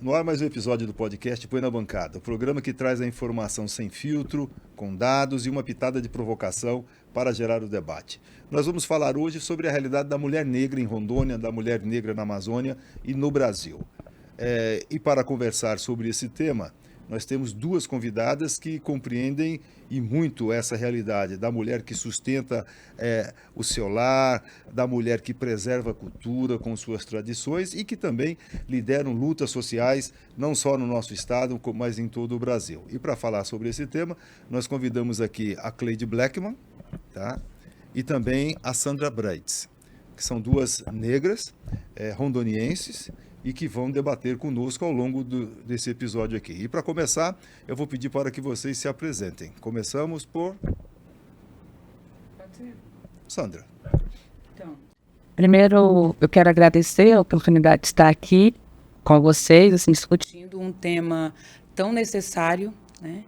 No ar mais um episódio do podcast Põe na Bancada, o programa que traz a informação sem filtro, com dados e uma pitada de provocação para gerar o debate. Nós vamos falar hoje sobre a realidade da mulher negra em Rondônia, da mulher negra na Amazônia e no Brasil. E para conversar sobre esse tema, nós temos duas convidadas que compreendem e muito essa realidade da mulher que sustenta o seu lar, da mulher que preserva a cultura com suas tradições e que também lideram lutas sociais, não só no nosso estado, mas em todo o Brasil. E para falar sobre esse tema, nós convidamos aqui a Cleide Blackman, tá? E também a Sandra Braides, que são duas negras rondonienses, e que vão debater conosco ao longo desse episódio aqui. E para começar, eu vou pedir para que vocês se apresentem. Começamos por... Sandra. Então, primeiro, eu quero agradecer a oportunidade de estar aqui com vocês, assim, discutindo um tema tão necessário, né?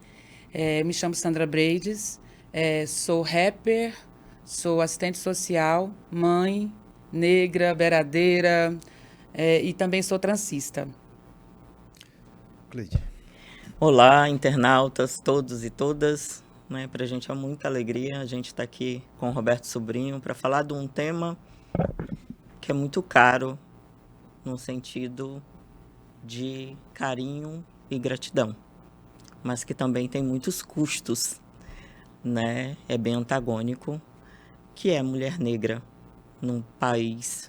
Me chamo Sandra Braides, sou rapper, sou assistente social, mãe, negra, beiradeira, e também sou transista. Cleide. Olá, internautas, todos e todas. Para a gente é muita alegria a gente estar aqui com o Roberto Sobrinho para falar de um tema que é muito caro no sentido de carinho e gratidão, mas que também tem muitos custos, né? É bem antagônico, que é a mulher negra num país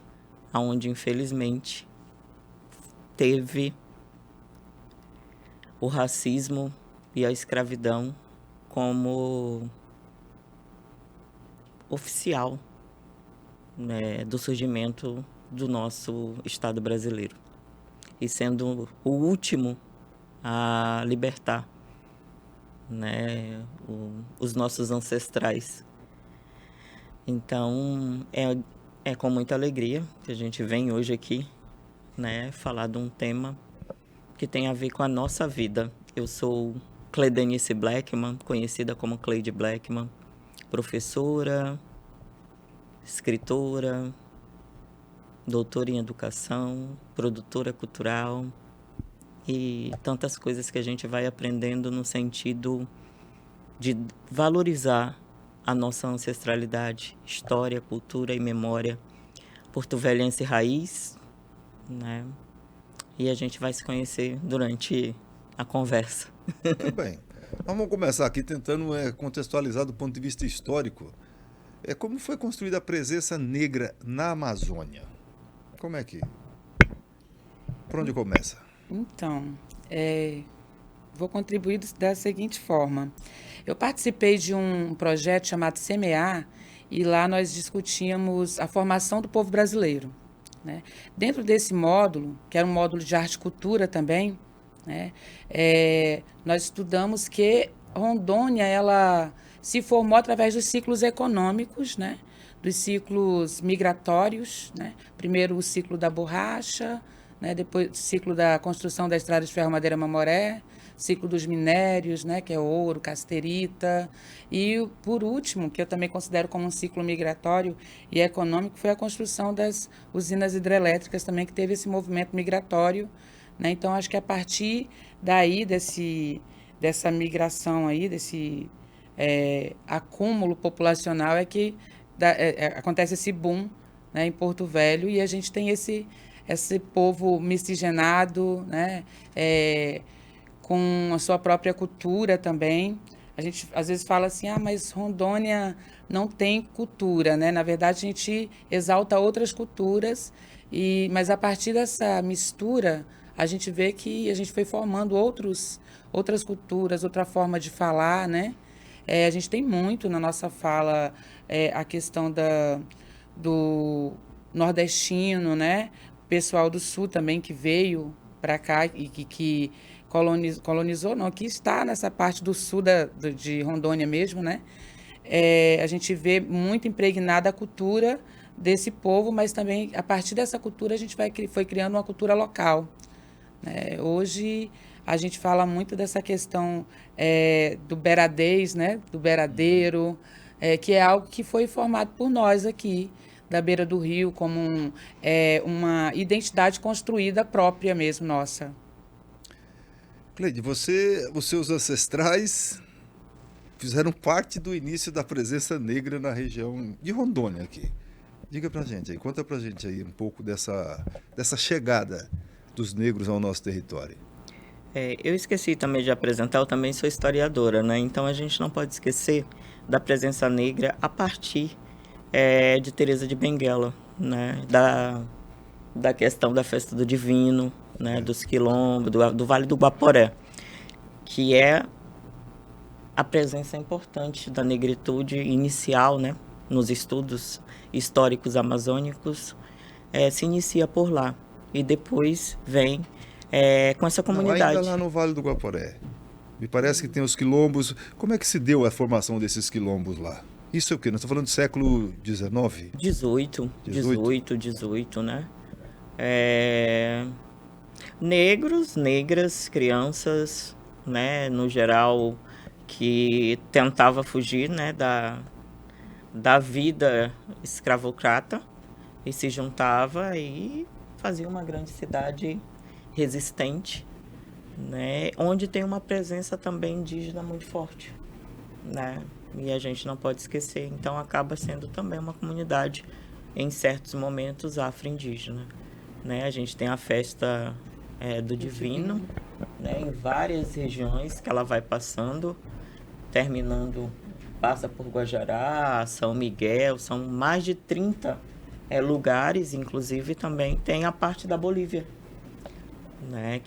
onde, infelizmente, teve o racismo e a escravidão como oficial, né, do surgimento do nosso Estado brasileiro. E sendo o último a libertar, né, os nossos ancestrais. Então, é com muita alegria que a gente vem hoje aqui, né, falar de um tema que tem a ver com a nossa vida. Eu sou Cleidenice Blackman, conhecida como Cleide Blackman, professora, escritora, doutora em educação, produtora cultural e tantas coisas que a gente vai aprendendo no sentido de valorizar a nossa ancestralidade, história, cultura e memória porto-velhense raiz, né? E a gente vai se conhecer durante a conversa. Muito bem. Vamos começar aqui tentando contextualizar do ponto de vista histórico. Como foi construída a presença negra na Amazônia? Como é que... Por onde começa? Então, vou contribuir da seguinte forma. Eu participei de um projeto chamado Semear, e lá nós discutíamos a formação do povo brasileiro, né? Dentro desse módulo, que era um módulo de arte e cultura também, né, nós estudamos que Rondônia ela se formou através dos ciclos econômicos, né, dos ciclos migratórios, né? Primeiro o ciclo da borracha, né, depois o ciclo da construção da estrada de ferro Madeira Mamoré, ciclo dos minérios, né, que é ouro, casterita, e por último, que eu também considero como um ciclo migratório e econômico, foi a construção das usinas hidrelétricas também, que teve esse movimento migratório, né? Então, acho que a partir daí, dessa migração aí, desse acúmulo populacional, é que acontece esse boom, né, em Porto Velho, e a gente tem esse povo miscigenado, né, com a sua própria cultura também. A gente às vezes fala assim, mas Rondônia não tem cultura, né? Na verdade, a gente exalta outras culturas, mas a partir dessa mistura, a gente vê que a gente foi formando outras culturas, outra forma de falar, né? A gente tem muito na nossa fala a questão do nordestino, né? O pessoal do sul também que veio para cá e que colonizou, não, que está nessa parte do sul de Rondônia mesmo, né? A gente vê muito impregnada a cultura desse povo, mas também, a partir dessa cultura, a gente foi criando uma cultura local, né? Hoje, a gente fala muito dessa questão do beiradês, né? Do beiradeiro, que é algo que foi formado por nós aqui, da beira do rio, como uma identidade construída própria mesmo, nossa. Cleide, os seus ancestrais fizeram parte do início da presença negra na região de Rondônia aqui. Diga pra gente aí, conta pra gente aí um pouco dessa chegada dos negros ao nosso território. Eu esqueci também de apresentar, eu também sou historiadora, né? Então a gente não pode esquecer da presença negra a partir de Teresa de Benguela, né? Da questão da festa do divino, né? Dos quilombos, do Vale do Guaporé, que é a presença importante da negritude inicial, né? Nos estudos históricos amazônicos, se inicia por lá e depois vem com essa comunidade. Ainda lá no Vale do Guaporé. Me parece que tem os quilombos. Como é que se deu a formação desses quilombos lá? Isso é o quê? Nós estamos falando do século XIX? 18, né? Negros, negras, crianças, né? No geral, que tentava fugir, né? Da vida escravocrata e se juntava e fazia uma grande cidade resistente, né, onde tem uma presença também indígena muito forte, né, e a gente não pode esquecer, então acaba sendo também uma comunidade em certos momentos afro-indígena, né, a gente tem a festa do Divino, né, em várias regiões que ela vai passando, passa por Guajará, São Miguel, são mais de 30 lugares, inclusive também tem a parte da Bolívia, né,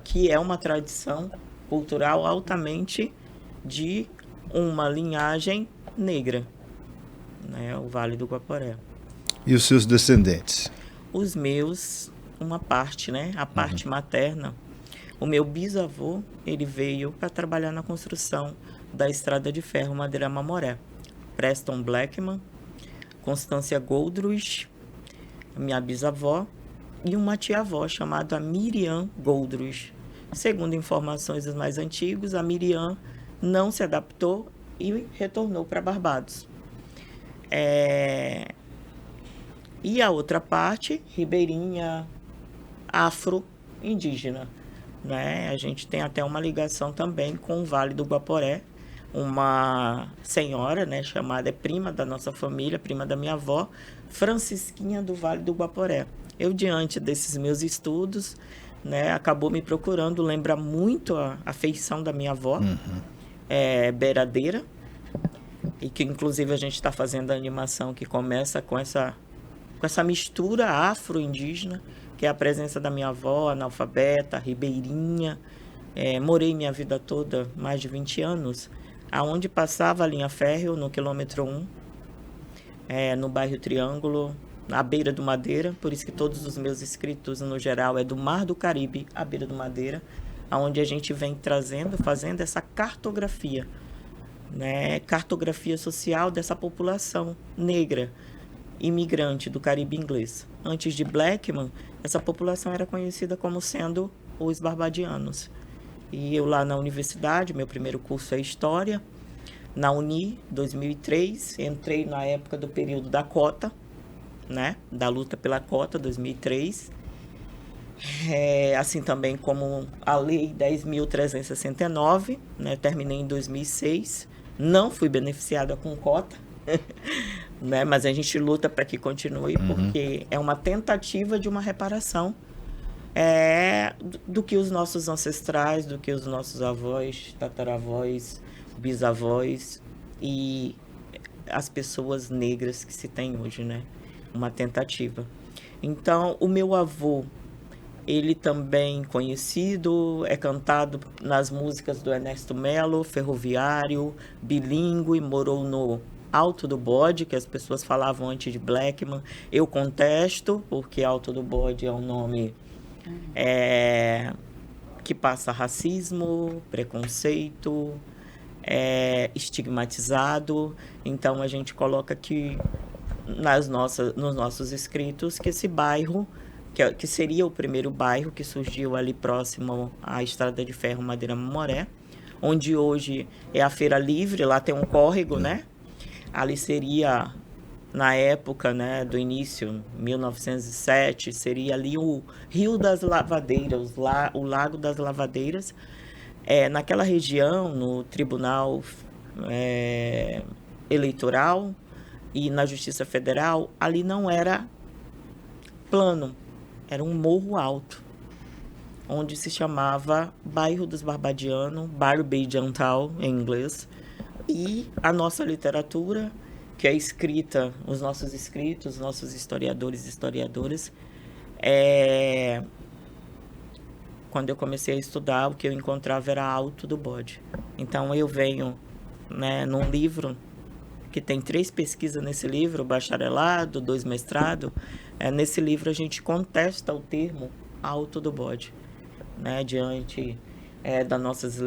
que é uma tradição cultural altamente de uma linhagem negra, né, o Vale do Guaporé. E os seus descendentes? Os meus, uma parte, né, a parte materna. O meu bisavô, ele veio para trabalhar na construção da estrada de ferro Madeira-Mamoré. Preston Blackman, Constância Goldruis, minha bisavó, e uma tia-avó chamada Miriam Goldruis. Segundo informações dos mais antigos, a Miriam não se adaptou e retornou para Barbados. E a outra parte, ribeirinha, afro-indígena, né? A gente tem até uma ligação também com o Vale do Guaporé, uma senhora, né, chamada, prima da nossa família, prima da minha avó, Francisquinha do Vale do Guaporé. Eu, diante desses meus estudos, né, acabou me procurando, lembra muito a feição da minha avó, beiradeira, e que inclusive a gente está fazendo a animação que começa com essa mistura afro-indígena, que é a presença da minha avó, analfabeta, ribeirinha. Morei minha vida toda, mais de 20 anos, aonde passava a linha férreo no quilômetro 1, no bairro Triângulo, à beira do Madeira, por isso que todos os meus escritos, no geral, é do Mar do Caribe, à beira do Madeira, aonde a gente vem fazendo essa cartografia, né? Cartografia social dessa população negra, imigrante do Caribe inglês. Antes de Blackman, essa população era conhecida como sendo os barbadianos. E eu lá na universidade, meu primeiro curso é História, na Uni, 2003, entrei na época do período da cota, né, da luta pela cota, 2003, assim também como a Lei 10.369, né, terminei em 2006, não fui beneficiada com cota, né, mas a gente luta para que continue, porque é uma tentativa de uma reparação do que os nossos ancestrais, do que os nossos avós, tataravós, bisavós e as pessoas negras que se tem hoje, né? Uma tentativa. Então, o meu avô, ele também conhecido, é cantado nas músicas do Ernesto Melo, ferroviário, bilíngue, morou no Alto do Bode, que as pessoas falavam antes de Blackman. Eu contesto, porque Alto do Bode é um nome que passa racismo, preconceito, estigmatizado. Então, a gente coloca aqui nos nossos escritos que esse bairro, que seria o primeiro bairro que surgiu ali próximo à Estrada de Ferro Madeira-Mamoré, onde hoje é a Feira Livre, lá tem um córrego, né? Ali seria, na época, né, do início, 1907, seria ali o Rio das Lavadeiras, o Lago das Lavadeiras, naquela região, no Tribunal Eleitoral e na Justiça Federal, ali não era plano, era um morro alto, onde se chamava Bairro dos Barbadianos, Bairro Beijantal, em inglês, e a nossa literatura, que é escrita, os nossos escritos, nossos historiadores e historiadoras, quando eu comecei a estudar, o que eu encontrava era Alto do Bode. Então eu venho, né, num livro que tem 3 pesquisas nesse livro, bacharelado, 2 mestrado. Nesse livro a gente contesta o termo Alto do Bode, né, diante das nossas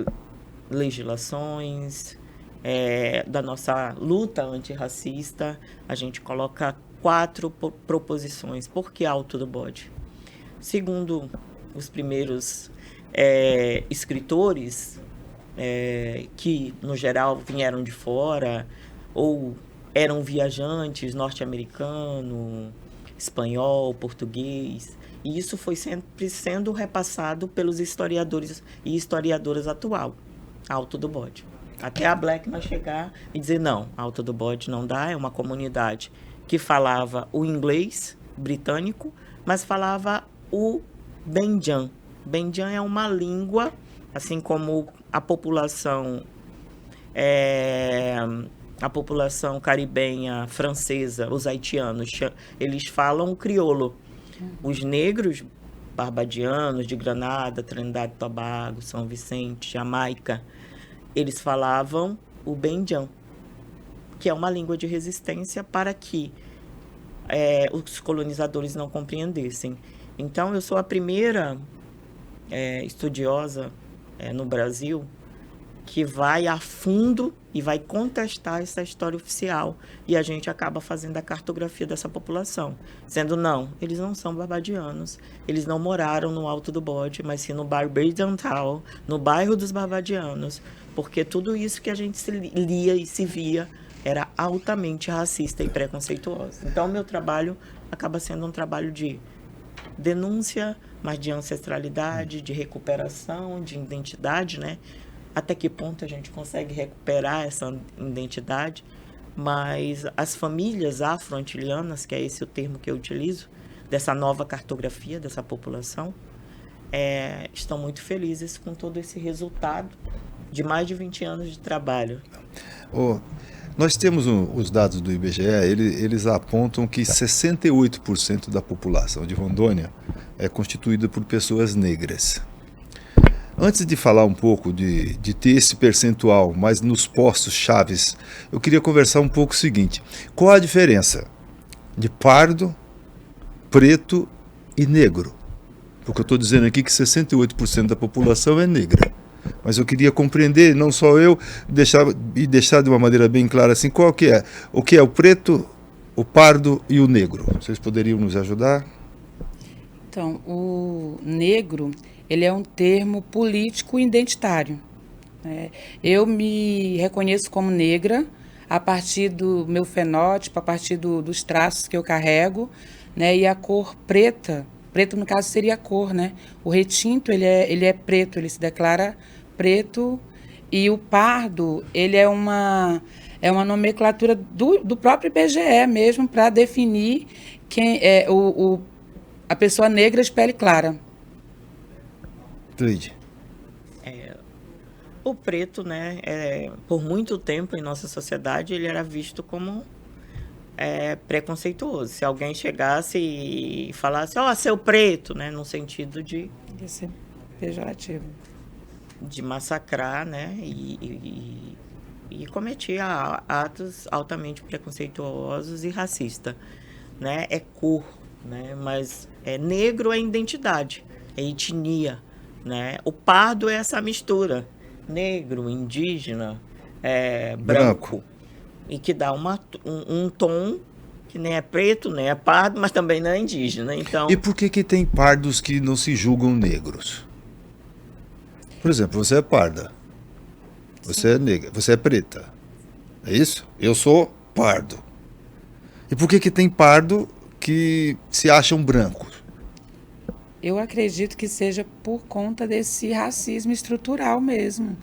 legislações, da nossa luta antirracista. A gente coloca 4 proposições. Por que Alto do Bode? Segundo os primeiros escritores, que no geral vieram de fora ou eram viajantes norte-americano, espanhol, português, e isso foi sempre sendo repassado pelos historiadores e historiadoras atual, Alto do Bode. Até a Blackman chegar e dizer, não, Alto do Bode não dá, é uma comunidade que falava o inglês britânico, mas falava o Benjan. Benjan é uma língua, assim como a população caribenha francesa, os haitianos, eles falam crioulo. Os negros barbadianos de Granada, Trinidad e Tobago, São Vicente, Jamaica, eles falavam o Benjan, que é uma língua de resistência para que os colonizadores não compreendessem. Então, eu sou a primeira estudiosa no Brasil que vai a fundo e vai contestar essa história oficial. E a gente acaba fazendo a cartografia dessa população. Dizendo, não, eles não são barbadianos, eles não moraram no Alto do Bode, mas sim no bairro Beijantal, no bairro dos barbadianos, porque tudo isso que a gente se lia e se via era altamente racista e preconceituoso. Então, o meu trabalho acaba sendo um trabalho de denúncia, mas de ancestralidade, de recuperação, de identidade, né? Até que ponto a gente consegue recuperar essa identidade, mas as famílias afro-antilianas, que é esse o termo que eu utilizo, dessa nova cartografia dessa população, estão muito felizes com todo esse resultado de mais de 20 anos de trabalho. Nós temos os dados do IBGE, eles apontam que 68% da população de Rondônia é constituída por pessoas negras. Antes de falar um pouco de ter esse percentual, mas nos postos chaves, eu queria conversar um pouco o seguinte: qual a diferença de pardo, preto e negro? Porque eu estou dizendo aqui que 68% da população é negra. Mas eu queria compreender, não só eu, deixar de uma maneira bem clara assim, qual que é? O que é o preto, o pardo e o negro? Vocês poderiam nos ajudar? Então, o negro, ele é um termo político identitário. Eu me reconheço como negra a partir do meu fenótipo, a partir dos traços que eu carrego, né? E a cor preta, preto no caso seria a cor, né? O retinto, ele é preto, ele se declara preto, e o pardo, ele é uma nomenclatura do próprio IBGE mesmo, para definir quem é a pessoa negra de pele clara. Cleide. O preto, né, por muito tempo em nossa sociedade, ele era visto como preconceituoso. Se alguém chegasse e falasse, seu preto, né, no sentido de... Ia ser pejorativo. De massacrar, né, e cometia atos altamente preconceituosos e racistas, né? É cor, né, mas negro é identidade, é etnia, né? O pardo é essa mistura, negro, indígena, branco, e que dá um tom que nem é preto, nem é pardo, mas também não é indígena. Então... E por que tem pardos que não se julgam negros? Por exemplo, você é parda, você é negra, você é preta, é isso? Eu sou pardo. E por que tem pardo que se acham brancos? Eu acredito que seja por conta desse racismo estrutural mesmo.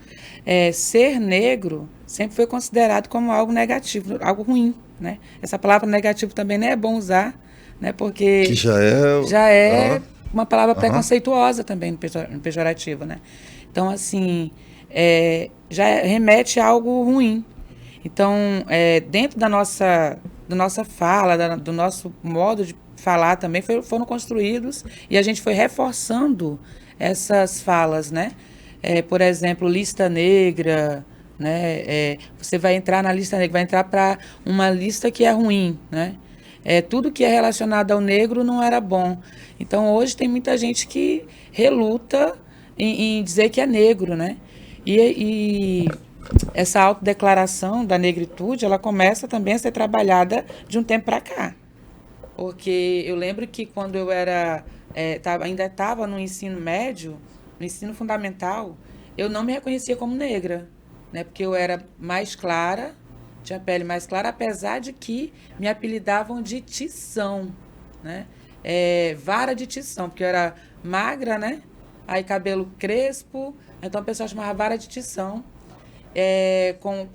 Ser negro sempre foi considerado como algo negativo, algo ruim, né? Essa palavra negativo também não é bom usar, né? Que Porque já é uma palavra preconceituosa também no pejorativo, né? Então, assim, já remete a algo ruim. Então, dentro da nossa fala, do nosso modo de falar também, foram construídos e a gente foi reforçando essas falas, né? Por exemplo, lista negra, né? Você vai entrar na lista negra, vai entrar para uma lista que é ruim, né? Tudo que é relacionado ao negro não era bom. Então, hoje tem muita gente que reluta em dizer que é negro, né? E essa autodeclaração da negritude, ela começa também a ser trabalhada de um tempo para cá. Porque eu lembro que quando eu ainda estava no ensino médio, no ensino fundamental, eu não me reconhecia como negra, né? Porque eu era mais clara, tinha pele mais clara, apesar de que me apelidavam de Tição, né? Vara de Tição, porque eu era magra, né? Aí cabelo crespo, então o pessoal chamava Vara de Tição, como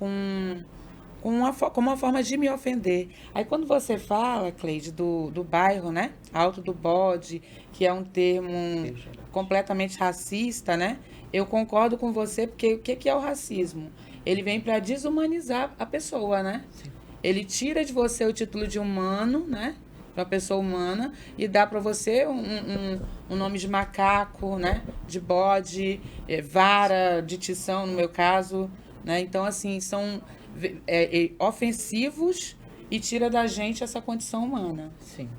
uma forma de me ofender. Aí quando você fala, Cleide, do bairro, né? Alto do Bode, que é um termo completamente racista, né? Eu concordo com você, porque o que é o racismo? Ele vem para desumanizar a pessoa, né? Sim. Ele tira de você o título de humano, né? Para uma pessoa humana, e dá para você um nome de macaco, né? De bode, vara, de tição, no meu caso, né? Então, assim, são ofensivos e tira da gente essa condição humana. Sim.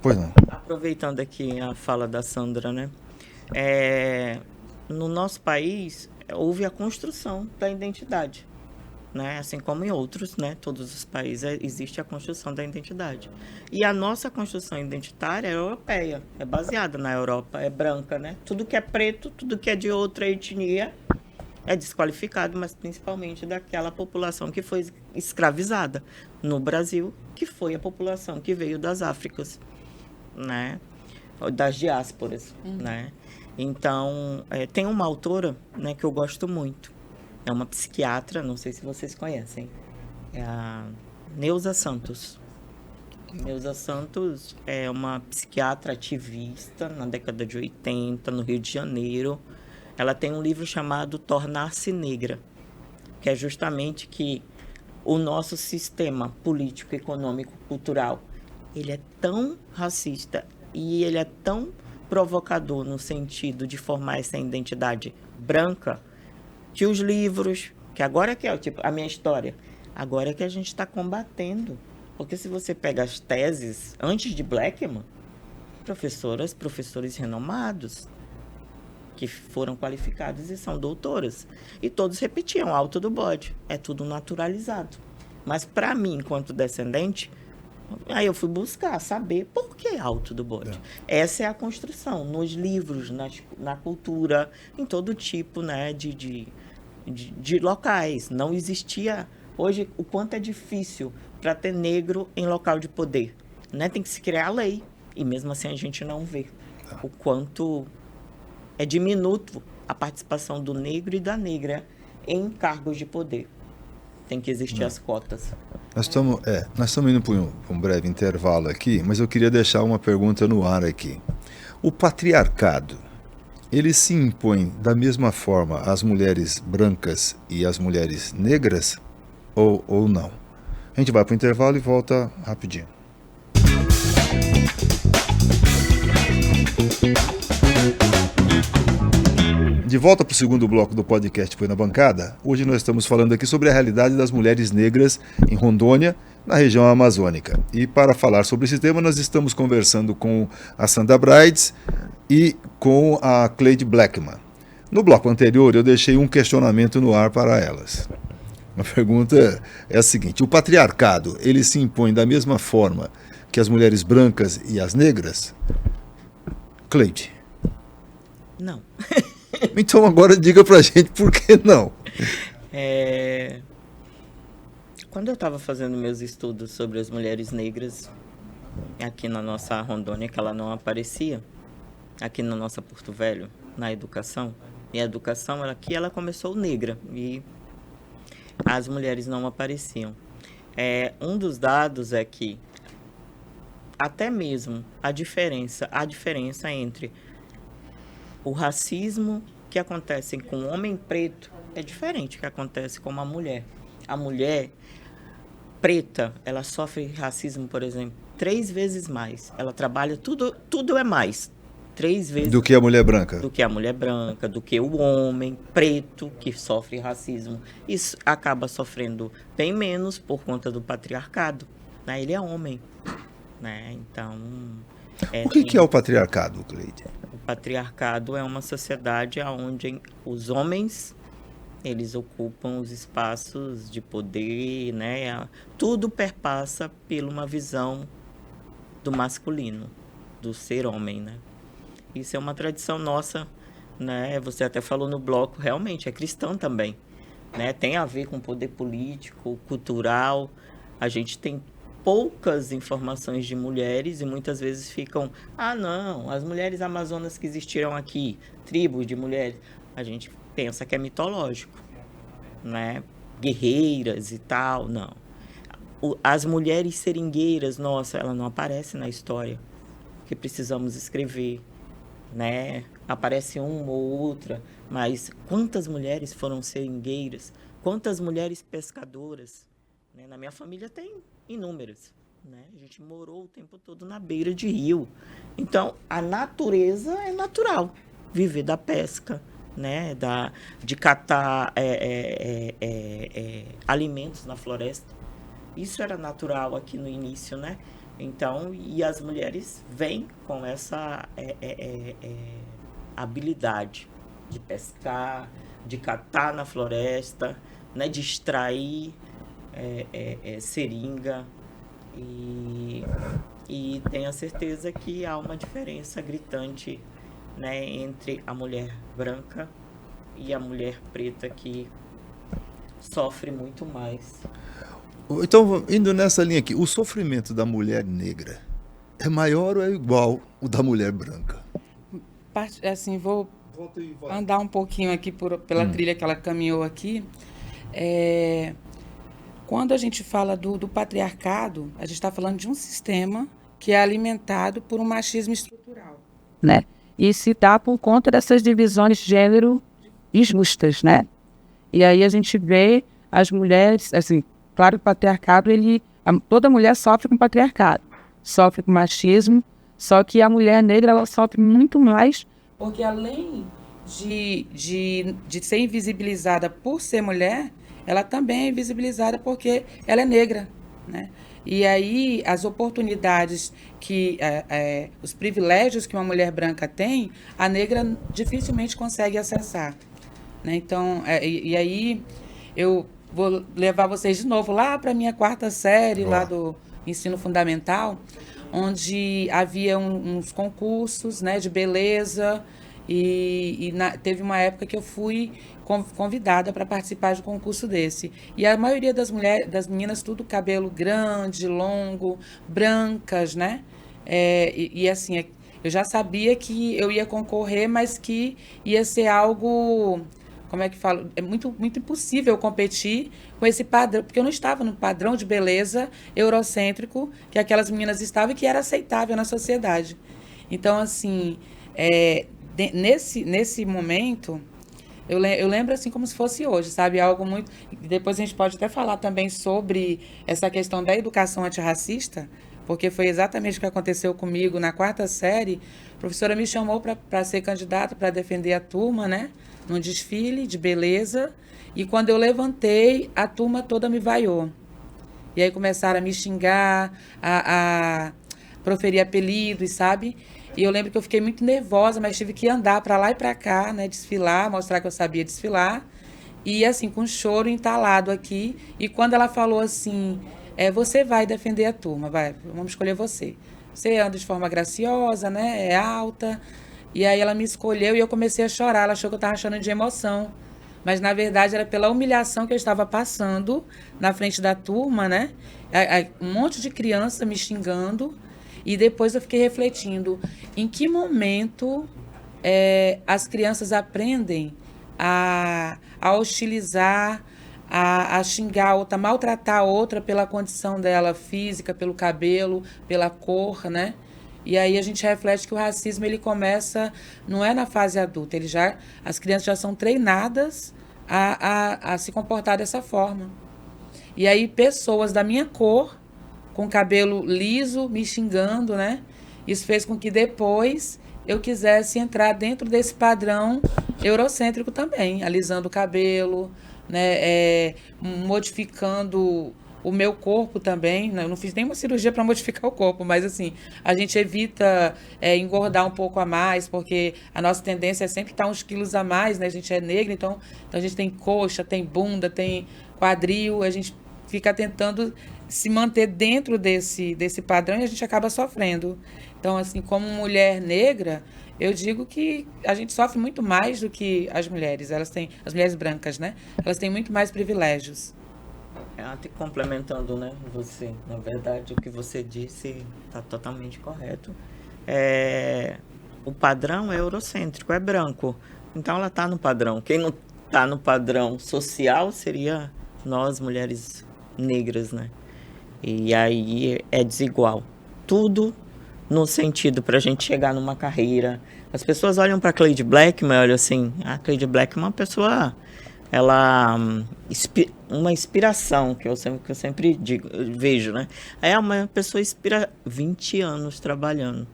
Pois não. Aproveitando aqui a fala da Sandra, né? No nosso país, houve a construção da identidade, né? Assim como em outros, né? Todos os países existe a construção da identidade. E a nossa construção identitária é europeia, é baseada na Europa, é branca, né? Tudo que é preto, tudo que é de outra etnia é desqualificado, mas principalmente daquela população que foi escravizada no Brasil, que foi a população que veio das Áfricas, né? Das diásporas, né? Então, tem uma autora, né, que eu gosto muito. É uma psiquiatra, não sei se vocês conhecem. É a Neuza Santos. Neuza Santos é uma psiquiatra ativista na década de 80, no Rio de Janeiro. Ela tem um livro chamado Tornar-se Negra, que é justamente que o nosso sistema político, econômico, cultural, ele é tão racista e ele é tão provocador no sentido de formar essa identidade branca, que os livros, que agora que é tipo a minha história, agora é que a gente está combatendo. Porque se você pega as teses antes de Blackman, professores renomados, que foram qualificadas e são doutoras. E todos repetiam, alto do bode. É tudo naturalizado. Mas para mim, enquanto descendente, aí eu fui buscar saber por que alto do bode. Essa é a construção, nos livros, na cultura, em todo tipo, né, de locais. Não existia... Hoje, o quanto é difícil para ter negro em local de poder, né? Tem que se criar a lei. E mesmo assim a gente não vê o quanto é diminuto a participação do negro e da negra em cargos de poder. Tem que existir as cotas. Nós estamos indo para um breve intervalo aqui, mas eu queria deixar uma pergunta no ar aqui. O patriarcado, ele se impõe da mesma forma às mulheres brancas e às mulheres negras ou não? A gente vai para o intervalo e volta rapidinho. De volta para o segundo bloco do podcast Põe na Bancada, hoje nós estamos falando aqui sobre a realidade das mulheres negras em Rondônia, na região amazônica. E para falar sobre esse tema, nós estamos conversando com a Sandra Brides e com a Cleide Blackman. No bloco anterior, eu deixei um questionamento no ar para elas. A pergunta é a seguinte: o patriarcado, ele se impõe da mesma forma que as mulheres brancas e as negras? Cleide? Não. Então agora diga pra gente por que não. Quando eu estava fazendo meus estudos sobre as mulheres negras aqui na nossa Rondônia que ela não aparecia, aqui na nossa Porto Velho, na educação. E a educação aqui ela começou negra e as mulheres não apareciam. Um dos dados é que até mesmo a diferença entre o racismo que acontece com o homem preto é diferente do que acontece com uma mulher. A mulher preta, ela sofre racismo, por exemplo, 3 vezes mais. Ela trabalha, tudo é mais. 3 vezes Do que a mulher branca. do que a mulher branca, do que o homem preto que sofre racismo. Isso acaba sofrendo bem menos por conta do patriarcado, né? Ele é homem, né? Então, O que é o patriarcado, Cleide? o patriarcado é uma sociedade onde os homens eles ocupam os espaços de poder, né? Tudo perpassa por uma visão do masculino, do ser homem, né? Isso é uma tradição nossa, né? Você até falou no bloco, realmente é cristã também, né? Tem a ver com poder político, cultural. A gente tem poucas informações de mulheres e muitas vezes ficam, não, as mulheres amazonas que existiram aqui, tribos de mulheres, a gente pensa que é mitológico, né? Guerreiras e tal, não. As mulheres seringueiras, nossa, ela não aparece na história, porque precisamos escrever, né? Aparece uma ou outra, mas quantas mulheres foram seringueiras? Quantas mulheres pescadoras? Né? Na minha família tem inúmeras, né? A gente morou o tempo todo na beira de rio. Então, a natureza é natural. Viver da pesca, né? De catar alimentos na floresta. Isso era natural aqui no início, né? Então, e as mulheres vêm com essa habilidade de pescar, de catar na floresta, né? De extrair seringa. E tenho a certeza que há uma diferença gritante, né, entre a mulher branca e a mulher preta que sofre muito mais. Então, indo nessa linha aqui, o sofrimento da mulher negra é maior ou é igual o da mulher branca? Assim, vou andar um pouquinho aqui pela trilha que ela caminhou aqui. Quando a gente fala do patriarcado, a gente está falando de um sistema que é alimentado por um machismo estrutural, né? E se dá por conta dessas divisões de gênero injustas, né? E aí a gente vê as mulheres, assim, claro que o patriarcado, toda mulher sofre com patriarcado, sofre com machismo, só que a mulher negra, ela sofre muito mais, porque além de ser invisibilizada por ser mulher, ela também é invisibilizada porque ela é negra, né? E aí as oportunidades os privilégios que uma mulher branca tem, a negra dificilmente consegue acessar, né? Então, e aí eu vou levar vocês de novo lá para a minha 4ª série, lá do ensino fundamental, onde havia uns concursos, né, de beleza, teve uma época que eu fui convidada para participar de um concurso desse. E a maioria das meninas, tudo cabelo grande, longo, brancas, né? Assim, eu já sabia que eu ia concorrer, mas que ia ser algo, como é que falo? É muito, muito impossível competir com esse padrão, porque eu não estava no padrão de beleza eurocêntrico que aquelas meninas estavam e que era aceitável na sociedade. Então, assim, nesse momento, eu lembro assim como se fosse hoje, sabe? Algo muito... Depois a gente pode até falar também sobre essa questão da educação antirracista, porque foi exatamente o que aconteceu comigo na 4ª série. A professora me chamou para ser candidata, para defender a turma, né? Num desfile de beleza. E quando eu levantei, a turma toda me vaiou. E aí começaram a me xingar, a proferir apelidos, sabe? E eu lembro que eu fiquei muito nervosa, mas tive que andar para lá e para cá, né? Desfilar, mostrar que eu sabia desfilar. E assim, com choro entalado aqui. E quando ela falou assim, você vai defender a turma, vamos escolher você. Você anda de forma graciosa, né? É alta. E aí ela me escolheu e eu comecei a chorar. Ela achou que eu estava chorando de emoção. Mas, na verdade, era pela humilhação que eu estava passando na frente da turma, né? Um monte de criança me xingando. E depois eu fiquei refletindo em que momento as crianças aprendem a hostilizar, a xingar a outra, maltratar a outra pela condição dela física, pelo cabelo, pela cor, né? E aí a gente reflete que o racismo ele começa, não é na fase adulta, as crianças já são treinadas a se comportar dessa forma. E aí pessoas da minha cor, com cabelo liso, me xingando, né? Isso fez com que depois eu quisesse entrar dentro desse padrão eurocêntrico também, alisando o cabelo, né? Modificando o meu corpo também, né? Eu não fiz nenhuma cirurgia para modificar o corpo, mas assim, a gente evita engordar um pouco a mais, porque a nossa tendência é sempre estar uns quilos a mais, né? A gente é negra, então a gente tem coxa, tem bunda, tem quadril, a gente fica tentando se manter dentro desse padrão e a gente acaba sofrendo. Então, assim, como mulher negra, eu digo que a gente sofre muito mais do que as mulheres. As mulheres brancas, né? Elas têm muito mais privilégios. Até complementando, né, você, na verdade, o que você disse está totalmente correto. O padrão é eurocêntrico, é branco. Então ela está no padrão. Quem não está no padrão social seria nós, mulheres negras, né? E aí é desigual. Tudo no sentido para a gente chegar numa carreira. As pessoas olham para Cleide Blackman, olham assim, a Cleide Blackman é uma pessoa, uma inspiração, que eu sempre digo, vejo, né? É uma pessoa 20 anos trabalhando,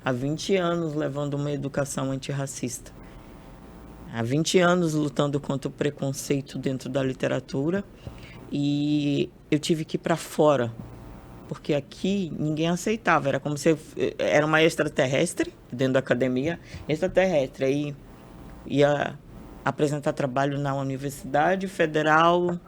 há 20 anos levando uma educação antirracista, há 20 anos lutando contra o preconceito dentro da literatura, e eu tive que ir para fora, porque aqui ninguém aceitava, era como se era uma extraterrestre dentro da academia, extraterrestre, aí ia apresentar trabalho na Universidade Federal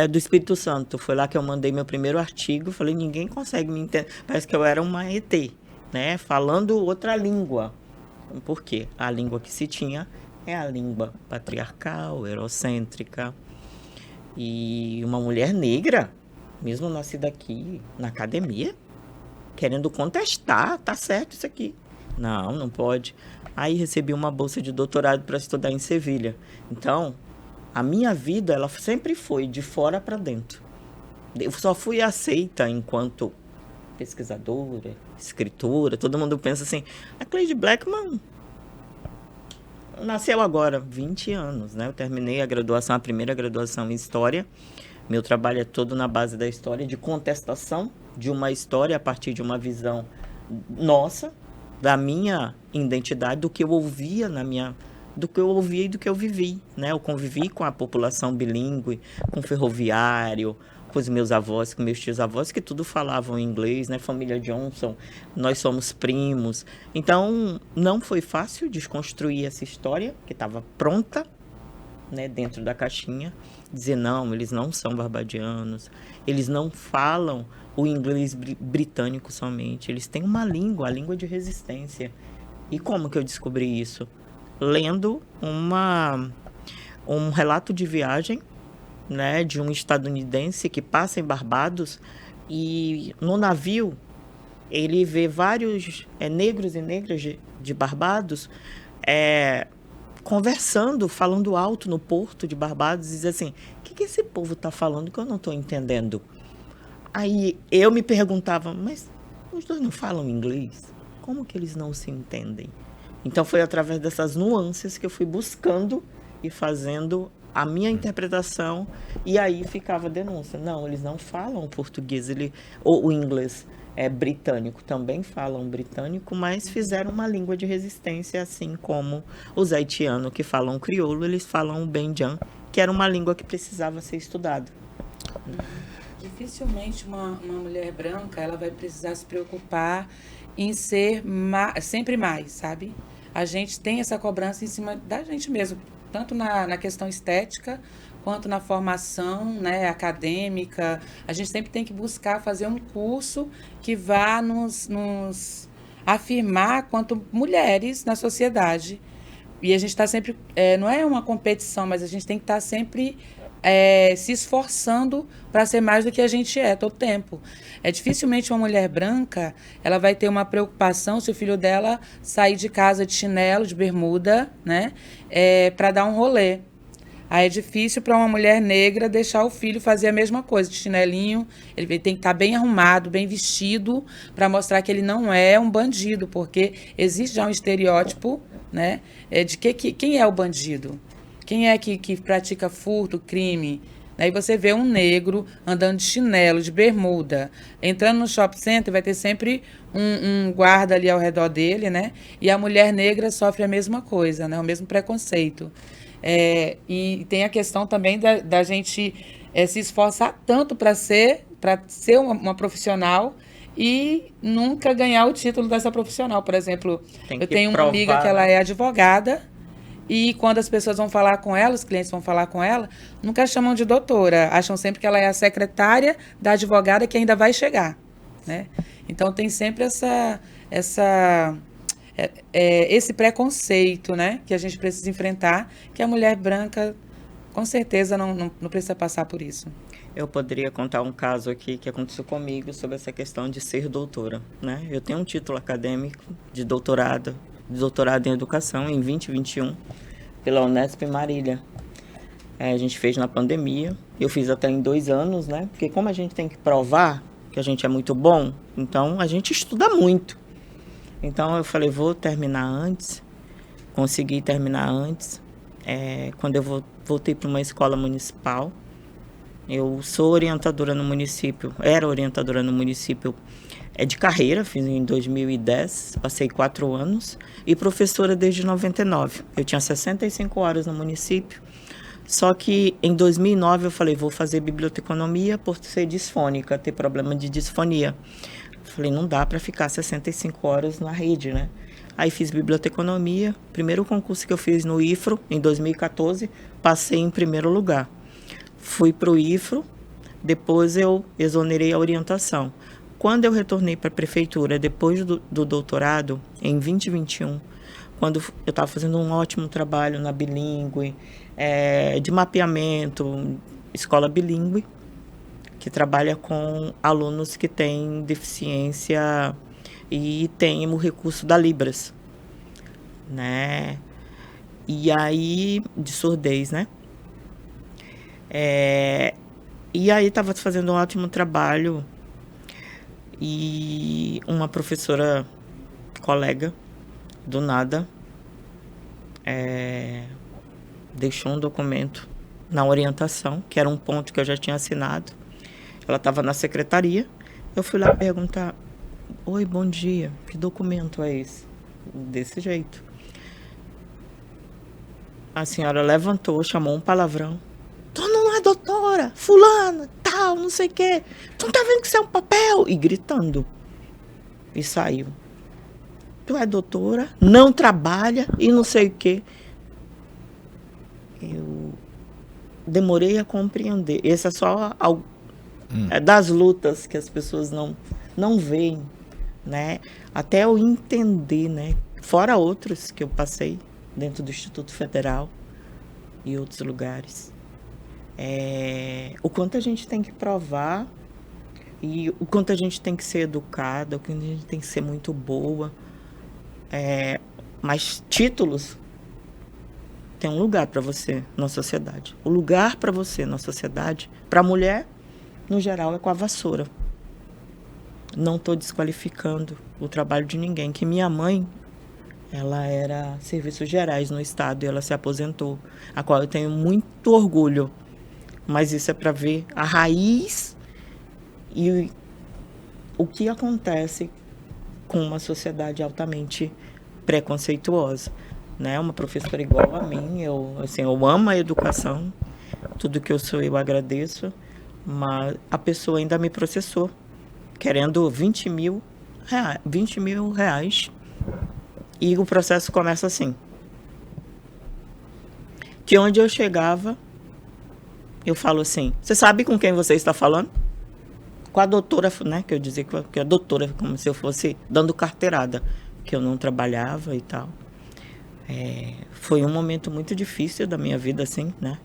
do Espírito Santo. Foi lá que eu mandei meu primeiro artigo, falei, ninguém consegue me entender, parece que eu era uma ET, né, falando outra língua. Por quê? A língua que se tinha é a língua patriarcal, eurocêntrica. E uma mulher negra, mesmo nascida aqui, na academia, querendo contestar, tá certo isso aqui. Não, não pode. Aí recebi uma bolsa de doutorado para estudar em Sevilha. Então, a minha vida, ela sempre foi de fora para dentro. Eu só fui aceita enquanto pesquisadora, escritora. Todo mundo pensa assim, a Cleide Blackman nasceu agora, 20 anos, né? Eu terminei a primeira graduação em História. Meu trabalho é todo na base da história, de contestação de uma história a partir de uma visão nossa, da minha identidade, do que eu ouvia do que eu ouvia e do que eu vivi, né? Eu convivi com a população bilíngue, com o ferroviário, com os meus avós, com meus tios-avós, que tudo falavam inglês, né? Família Johnson, nós somos primos. Então, não foi fácil desconstruir essa história, que estava pronta, né, dentro da caixinha, dizer, não, eles não são barbadianos, eles não falam o inglês britânico somente, eles têm uma língua, a língua de resistência. E como que eu descobri isso? Lendo um relato de viagem, né, de um estadunidense que passa em Barbados, e no navio ele vê vários negros e negras de Barbados conversando, falando alto no porto de Barbados, e diz assim, o que esse povo está falando que eu não estou entendendo? Aí eu me perguntava, mas os dois não falam inglês? Como que eles não se entendem? Então foi através dessas nuances que eu fui buscando e fazendo a minha interpretação, e aí ficava a denúncia. Não, eles não falam português, ou o inglês britânico, também falam britânico, mas fizeram uma língua de resistência, assim como os haitianos que falam crioulo, eles falam o benjan, que era uma língua que precisava ser estudada. Dificilmente uma mulher branca ela vai precisar se preocupar em ser sempre mais, sabe? A gente tem essa cobrança em cima da gente mesmo, tanto na questão estética, quanto na formação, né, acadêmica. A gente sempre tem que buscar fazer um curso que vá nos afirmar quanto mulheres na sociedade. E a gente está sempre, não é uma competição, mas a gente tem que estar sempre se esforçando para ser mais do que a gente é todo tempo. Dificilmente uma mulher branca ela vai ter uma preocupação se o filho dela sair de casa de chinelo, de bermuda, né, para dar um rolê. Aí é difícil para uma mulher negra deixar o filho fazer a mesma coisa, de chinelinho. Ele tem que estar bem arrumado, bem vestido, para mostrar que ele não é um bandido, porque existe já um estereótipo, né, de quem é o bandido. Quem é que pratica furto, crime? Aí você vê um negro andando de chinelo, de bermuda, entrando no shopping center, vai ter sempre um guarda ali ao redor dele, né? E a mulher negra sofre a mesma coisa, né? O mesmo preconceito. E tem a questão também da gente se esforçar tanto para ser uma profissional e nunca ganhar o título dessa profissional. Por exemplo, eu tenho uma amiga que ela é advogada e quando as pessoas vão falar com ela, os clientes vão falar com ela, nunca chamam de doutora, acham sempre que ela é a secretária da advogada que ainda vai chegar, né? Então tem sempre esse preconceito, né, que a gente precisa enfrentar, que a mulher branca, com certeza, não precisa passar por isso. Eu poderia contar um caso aqui que aconteceu comigo sobre essa questão de ser doutora, né? Eu tenho um título acadêmico de doutorado em educação em 2021, pela Unesp Marília. A gente fez na pandemia, eu fiz até em 2 anos, né? Porque como a gente tem que provar que a gente é muito bom, então a gente estuda muito. Então eu falei, vou terminar antes, consegui terminar antes. Quando eu voltei para uma escola municipal, eu sou orientadora no município, era orientadora no município de carreira, fiz em 2010, passei 4 anos, e professora desde 99. Eu tinha 65 horas no município, só que em 2009 eu falei, vou fazer biblioteconomia por ser disfônica, ter problema de disfonia. Falei, não dá para ficar 65 horas na rede, né? Aí fiz biblioteconomia, primeiro concurso que eu fiz no IFRO, em 2014, passei em primeiro lugar. Fui para o IFRO, depois eu exonerei a orientação. Quando eu retornei para a prefeitura, depois do doutorado, em 2021, quando eu estava fazendo um ótimo trabalho na bilíngue, de mapeamento, escola bilíngue, que trabalha com alunos que têm deficiência e tem o recurso da Libras, né? E aí, de surdez, né? E aí estava fazendo um ótimo trabalho e uma professora colega, do nada, deixou um documento na orientação, que era um ponto que eu já tinha assinado. Ela estava na secretaria, eu fui lá perguntar, oi, bom dia, que documento é esse? Desse jeito. A senhora levantou, chamou um palavrão. Tu não é doutora, fulana, tal, não sei o quê. Tu não tá vendo que isso é um papel? E gritando. E saiu. Tu é doutora, não trabalha e não sei o quê. Eu demorei a compreender. Esse é só das lutas que as pessoas não veem, né? Até eu entender, né? Fora outros que eu passei dentro do Instituto Federal e outros lugares. O quanto a gente tem que provar e o quanto a gente tem que ser educada, o quanto a gente tem que ser muito boa. Mas títulos tem um lugar para você na sociedade. O lugar para você na sociedade, para a mulher, no geral, é com a vassoura. Não estou desqualificando o trabalho de ninguém. Que minha mãe, ela era serviços gerais no estado e ela se aposentou, a qual eu tenho muito orgulho. Mas isso é para ver a raiz e o que acontece com uma sociedade altamente preconceituosa, né? Uma professora igual a mim, eu amo a educação, tudo que eu sou eu agradeço, mas a pessoa ainda me processou, querendo 20 mil reais, e o processo começa assim, que onde eu chegava, eu falo assim, você sabe com quem você está falando? Com a doutora, né, que eu dizia que a doutora, como se eu fosse dando carteirada, que eu não trabalhava e tal. Foi um momento muito difícil da minha vida, assim, né?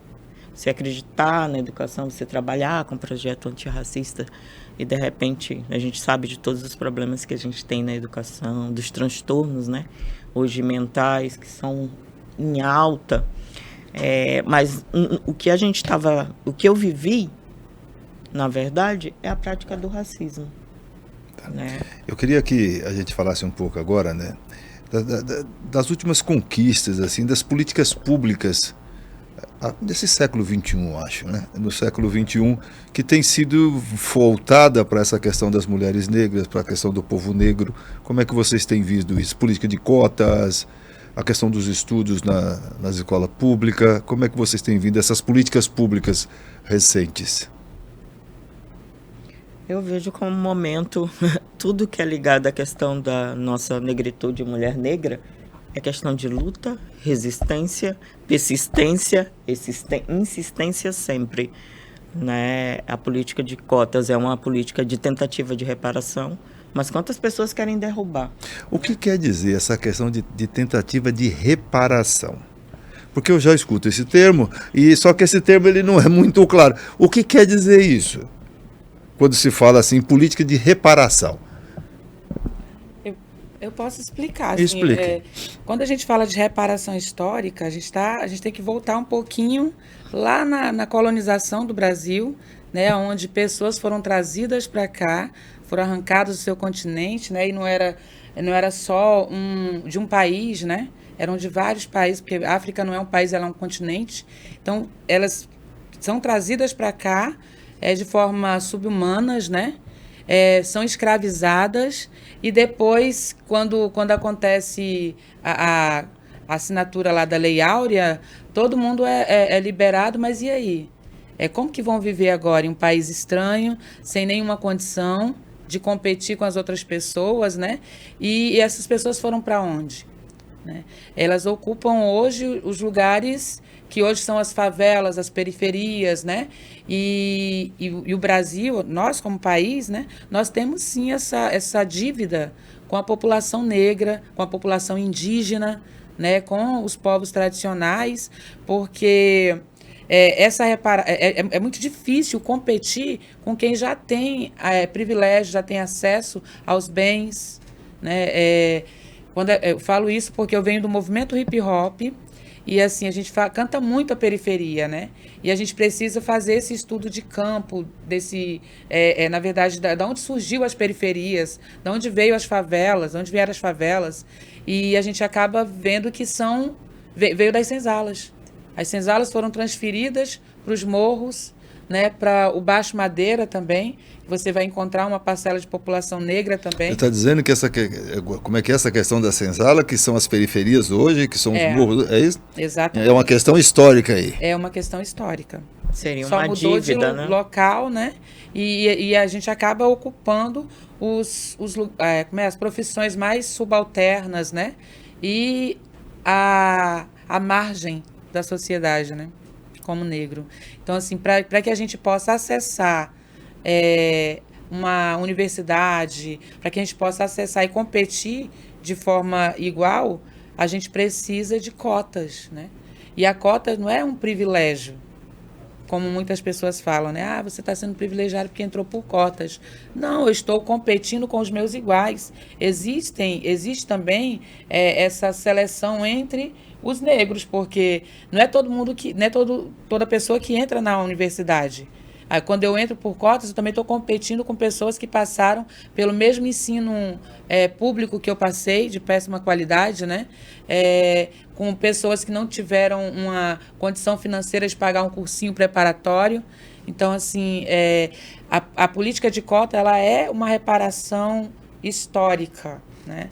Você acreditar na educação, você trabalhar com projeto antirracista e, de repente, a gente sabe de todos os problemas que a gente tem na educação, dos transtornos, né, hoje mentais, que são em alta. Mas o que eu vivi, na verdade, é a prática do racismo. Tá. Né? Eu queria que a gente falasse um pouco agora, né, das últimas conquistas, assim, das políticas públicas desse século XXI, acho, né? No século XXI, que tem sido voltada para essa questão das mulheres negras, para a questão do povo negro. Como é que vocês têm visto isso? Política de cotas, a questão dos estudos nas escolas públicas, como é que vocês têm visto essas políticas públicas recentes? Eu vejo como um momento, tudo que é ligado à questão da nossa negritude, mulher negra, é questão de luta, resistência, persistência, insistência sempre. Né? A política de cotas é uma política de tentativa de reparação, mas quantas pessoas querem derrubar? O que quer dizer essa questão de tentativa de reparação? Porque eu já escuto esse termo, e só que esse termo ele não é muito claro. O que quer dizer isso? Quando se fala assim, política de reparação. Eu posso explicar. Assim, Explique. Quando a gente fala de reparação histórica, a gente tem que voltar um pouquinho lá na colonização do Brasil, né, onde pessoas foram trazidas para cá, foram arrancadas do seu continente, né, e não era só de um país, né, eram de vários países, porque a África não é um país, ela é um continente. Então, elas são trazidas para cá de forma subhumanas, né? São escravizadas e depois, quando acontece a assinatura lá da Lei Áurea, todo mundo é liberado, mas e aí? Como que vão viver agora em um país estranho, sem nenhuma condição de competir com as outras pessoas, né? E essas pessoas foram para onde? Né? Elas ocupam hoje os lugares que hoje são as favelas, as periferias, né? E o Brasil, nós como país, né? Nós temos sim essa dívida com a população negra, com a população indígena, né? Com os povos tradicionais, porque é muito difícil competir com quem já tem privilégio, já tem acesso aos bens, né? Eu falo isso porque eu venho do movimento hip hop e assim a gente canta muito a periferia, né? E a gente precisa fazer esse estudo de campo na verdade, da onde surgiu as periferias, da onde veio as favelas, de onde vieram as favelas, e a gente acaba vendo que veio das senzalas. As senzalas foram transferidas para os morros, né? Para o Baixo Madeira também. Você vai encontrar uma parcela de população negra também. Você está dizendo que como é que é essa questão da senzala, que são as periferias hoje, que são os morros, é isso? Exatamente. É uma questão histórica aí. É uma questão histórica. Seria Só uma mudou dívida, de né? local, né? E a gente acaba ocupando as profissões mais subalternas, né? E a margem da sociedade, né? Como negro. Então, assim, para que a gente possa acessar uma universidade, para que a gente possa acessar e competir de forma igual, a gente precisa de cotas, né? E a cota não é um privilégio, como muitas pessoas falam, né? Você está sendo privilegiado porque entrou por cotas. Não, eu estou competindo com os meus iguais. Existe também essa seleção entre os negros, porque não é todo mundo não é toda pessoa que entra na universidade. Aí, quando eu entro por cotas, eu também estou competindo com pessoas que passaram pelo mesmo ensino público que eu passei, de péssima qualidade, né? Com pessoas que não tiveram uma condição financeira de pagar um cursinho preparatório. Então, assim, a política de cota ela é uma reparação histórica, né?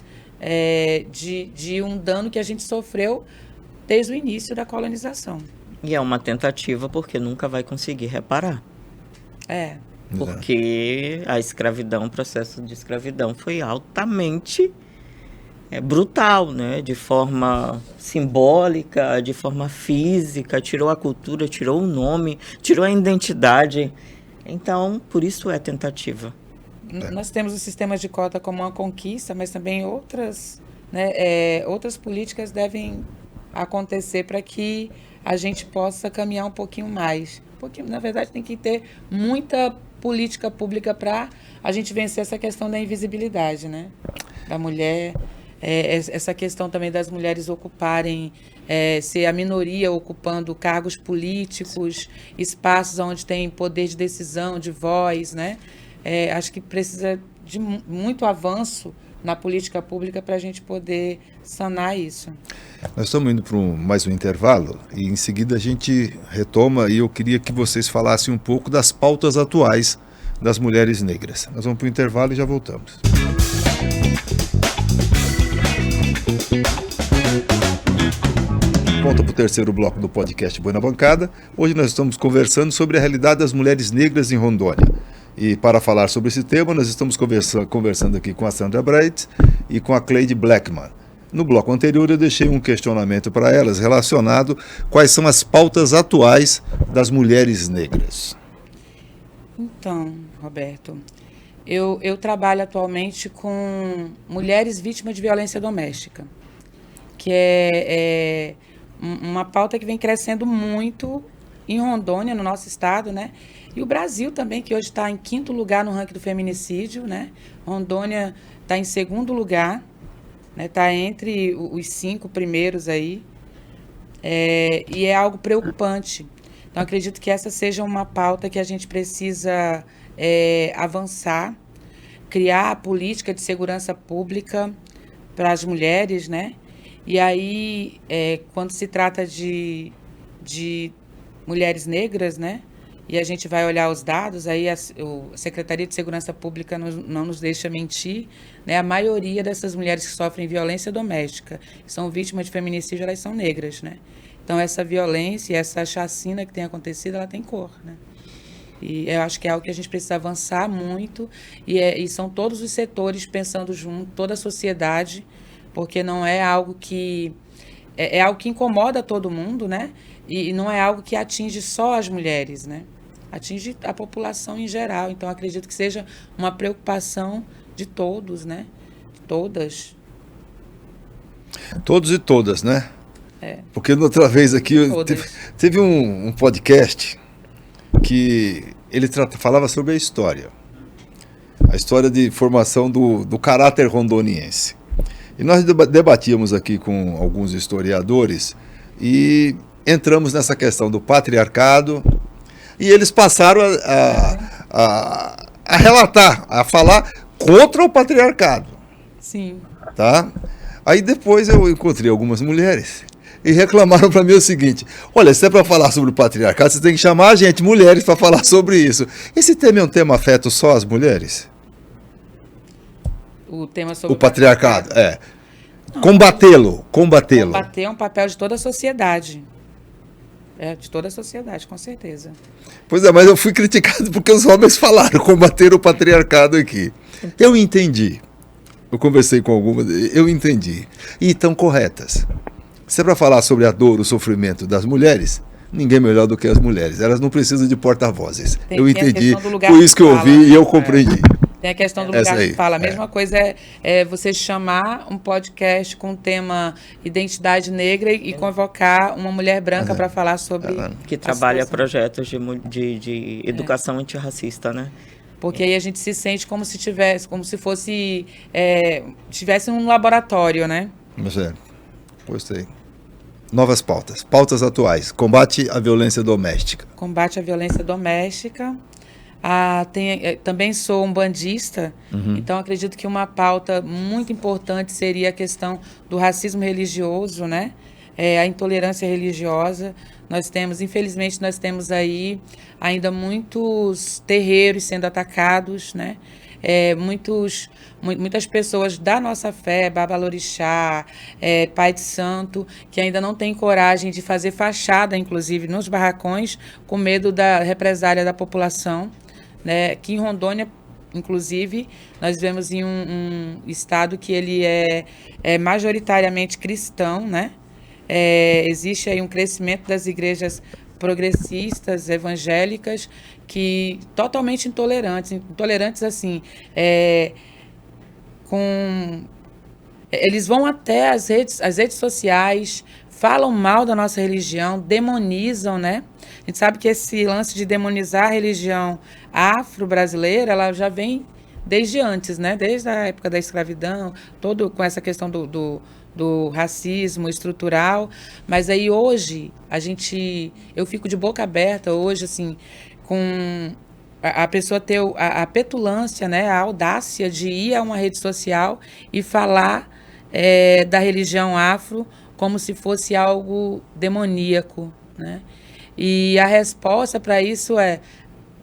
De um dano que a gente sofreu desde o início da colonização. E é uma tentativa porque nunca vai conseguir reparar. Porque a escravidão, o processo de escravidão foi altamente brutal, né? De forma simbólica, de forma física, tirou a cultura, tirou o nome, tirou a identidade. Então, por isso é tentativa. Nós temos o sistema de cota como uma conquista, mas também outras políticas devem acontecer para que a gente possa caminhar um pouquinho mais. Na verdade, tem que ter muita política pública para a gente vencer essa questão da invisibilidade, né? Da mulher, essa questão também das mulheres ocuparem, ser a minoria ocupando cargos políticos, espaços onde tem poder de decisão, de voz, né? Acho que precisa de muito avanço na política pública para a gente poder sanar isso. Nós estamos indo para mais um intervalo e em seguida a gente retoma e eu queria que vocês falassem um pouco das pautas atuais das mulheres negras. Nós vamos para o intervalo e já voltamos. Volta para o terceiro bloco do podcast Boi na Bancada. Hoje nós estamos conversando sobre a realidade das mulheres negras em Rondônia. E para falar sobre esse tema, nós estamos conversando aqui com a Sandra Breit e com a Cleide Blackman. No bloco anterior, eu deixei um questionamento para elas relacionado quais são as pautas atuais das mulheres negras. Então, Roberto, eu trabalho atualmente com mulheres vítimas de violência doméstica, que é uma pauta que vem crescendo muito em Rondônia, no nosso estado, né? E o Brasil também, que hoje está em 5º lugar no ranking do feminicídio, né? Rondônia está em 2º lugar, né? Está entre os 5 primeiros aí. E é algo preocupante. Então, acredito que essa seja uma pauta que a gente precisa avançar, criar a política de segurança pública para as mulheres, né? E aí, quando se trata de mulheres negras, né? E a gente vai olhar os dados, aí a Secretaria de Segurança Pública não nos deixa mentir, né? A maioria dessas mulheres que sofrem violência doméstica, que são vítimas de feminicídio, elas são negras, né? Então, essa violência, essa chacina que tem acontecido, ela tem cor, né? E eu acho que é algo que a gente precisa avançar muito, e são todos os setores pensando junto, toda a sociedade, porque não é algo que... É algo que incomoda todo mundo, né? E não é algo que atinge só as mulheres, né? Atinge a população em geral. Então, acredito que seja uma preocupação de todos, né? De todas. Todos e todas, né? Porque outra vez aqui teve um podcast que ele falava sobre a história de formação do caráter rondoniense. E nós debatíamos aqui com alguns historiadores e entramos nessa questão do patriarcado e eles passaram a relatar, a falar contra o patriarcado. Sim. Tá? Aí depois eu encontrei algumas mulheres e reclamaram para mim o seguinte: olha, se é para falar sobre o patriarcado, você tem que chamar a gente, mulheres, para falar sobre isso. Esse tema é um tema afeto só às mulheres? O tema sobre o patriarcado, Combatê-lo. Combater é um papel de toda a sociedade. De toda a sociedade, com certeza. Pois é, mas eu fui criticado porque os homens falaram combater o patriarcado aqui. Eu entendi. Eu conversei com algumas, eu entendi. E estão corretas. Se é para falar sobre a dor, o sofrimento das mulheres, ninguém melhor do que as mulheres. Elas não precisam de porta-vozes. Eu entendi, foi isso que eu ouvi e eu compreendi. Tem a questão do lugar que fala. A mesma coisa é você chamar um podcast com o tema identidade negra e convocar uma mulher branca para falar sobre... Que trabalha projetos de educação antirracista, né? Porque aí a gente se sente como se fosse... tivesse um laboratório, né? Gostei. Novas pautas. Pautas atuais. Combate à violência doméstica. Combate à violência doméstica. Também sou um bandista, então acredito que uma pauta muito importante seria a questão do racismo religioso, né? A intolerância religiosa. Infelizmente, nós temos aí ainda muitos terreiros sendo atacados, né? Muitas pessoas da nossa fé, Babalorixá, Pai de Santo, que ainda não têm coragem de fazer fachada, inclusive, nos barracões, com medo da represália da população. Né? Aqui em Rondônia, inclusive, nós vivemos em um estado que ele é majoritariamente cristão, né? Existe aí um crescimento das igrejas progressistas, evangélicas, que totalmente intolerantes assim, com Eles vão até as redes sociais, falam mal da nossa religião, demonizam, né? A gente sabe que esse lance de demonizar a religião afro-brasileira, ela já vem desde antes, né? Desde a época da escravidão, todo com essa questão do racismo estrutural. Mas aí hoje, eu fico de boca aberta hoje, assim, com a pessoa ter a petulância, né? A audácia de ir a uma rede social e falar da religião afro como se fosse algo demoníaco, né? E a resposta para isso é: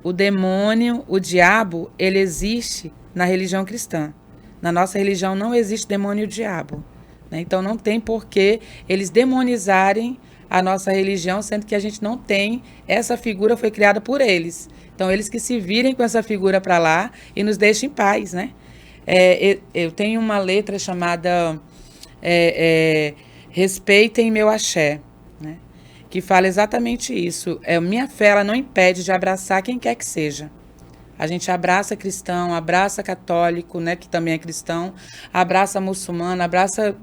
o demônio, o diabo, ele existe na religião cristã. Na nossa religião não existe demônio e diabo, né? Então não tem por que eles demonizarem a nossa religião, sendo que a gente não tem, essa figura foi criada por eles. Então eles que se virem com essa figura para lá e nos deixem em paz, né? Eu tenho uma letra chamada Respeitem Meu Axé, né? Que fala exatamente isso. Minha fé, ela não impede de abraçar quem quer que seja. A gente abraça cristão, abraça católico, né, que também é cristão, abraça muçulmano, abraça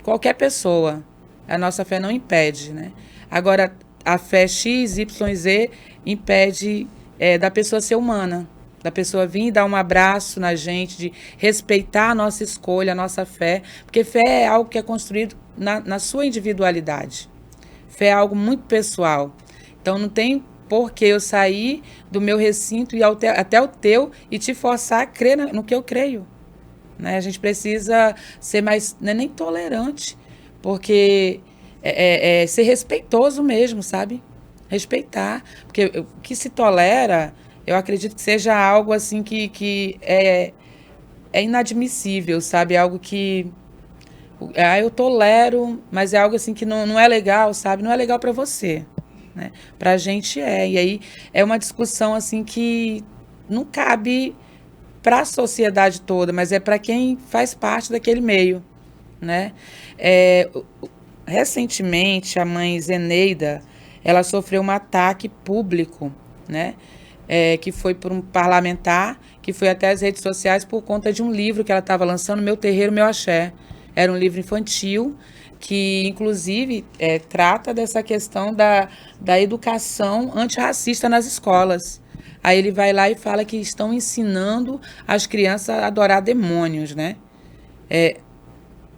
qualquer pessoa. A nossa fé não impede, né? Agora, a fé X, Y, Z impede da pessoa ser humana, da pessoa vir e dar um abraço na gente, de respeitar a nossa escolha, a nossa fé, porque fé é algo que é construído na sua individualidade. Fé é algo muito pessoal. Então, não tem por que eu sair do meu recinto e até o teu e te forçar a crer no que eu creio, né? A gente precisa ser mais, não é nem tolerante, porque ser respeitoso mesmo, sabe? Respeitar. Porque o que se tolera, eu acredito que seja algo assim que é inadmissível, sabe? Algo que eu tolero, mas é algo assim que não é legal, sabe? Não é legal para você, né? Pra gente é. E aí é uma discussão assim que não cabe para a sociedade toda, mas é para quem faz parte daquele meio, né? Recentemente, a mãe Zeneida, ela sofreu um ataque público, né? Que foi por um parlamentar, que foi até as redes sociais por conta de um livro que ela estava lançando, Meu Terreiro, Meu Axé. Era um livro infantil que, inclusive, trata dessa questão da educação antirracista nas escolas. Aí ele vai lá e fala que estão ensinando as crianças a adorar demônios, né?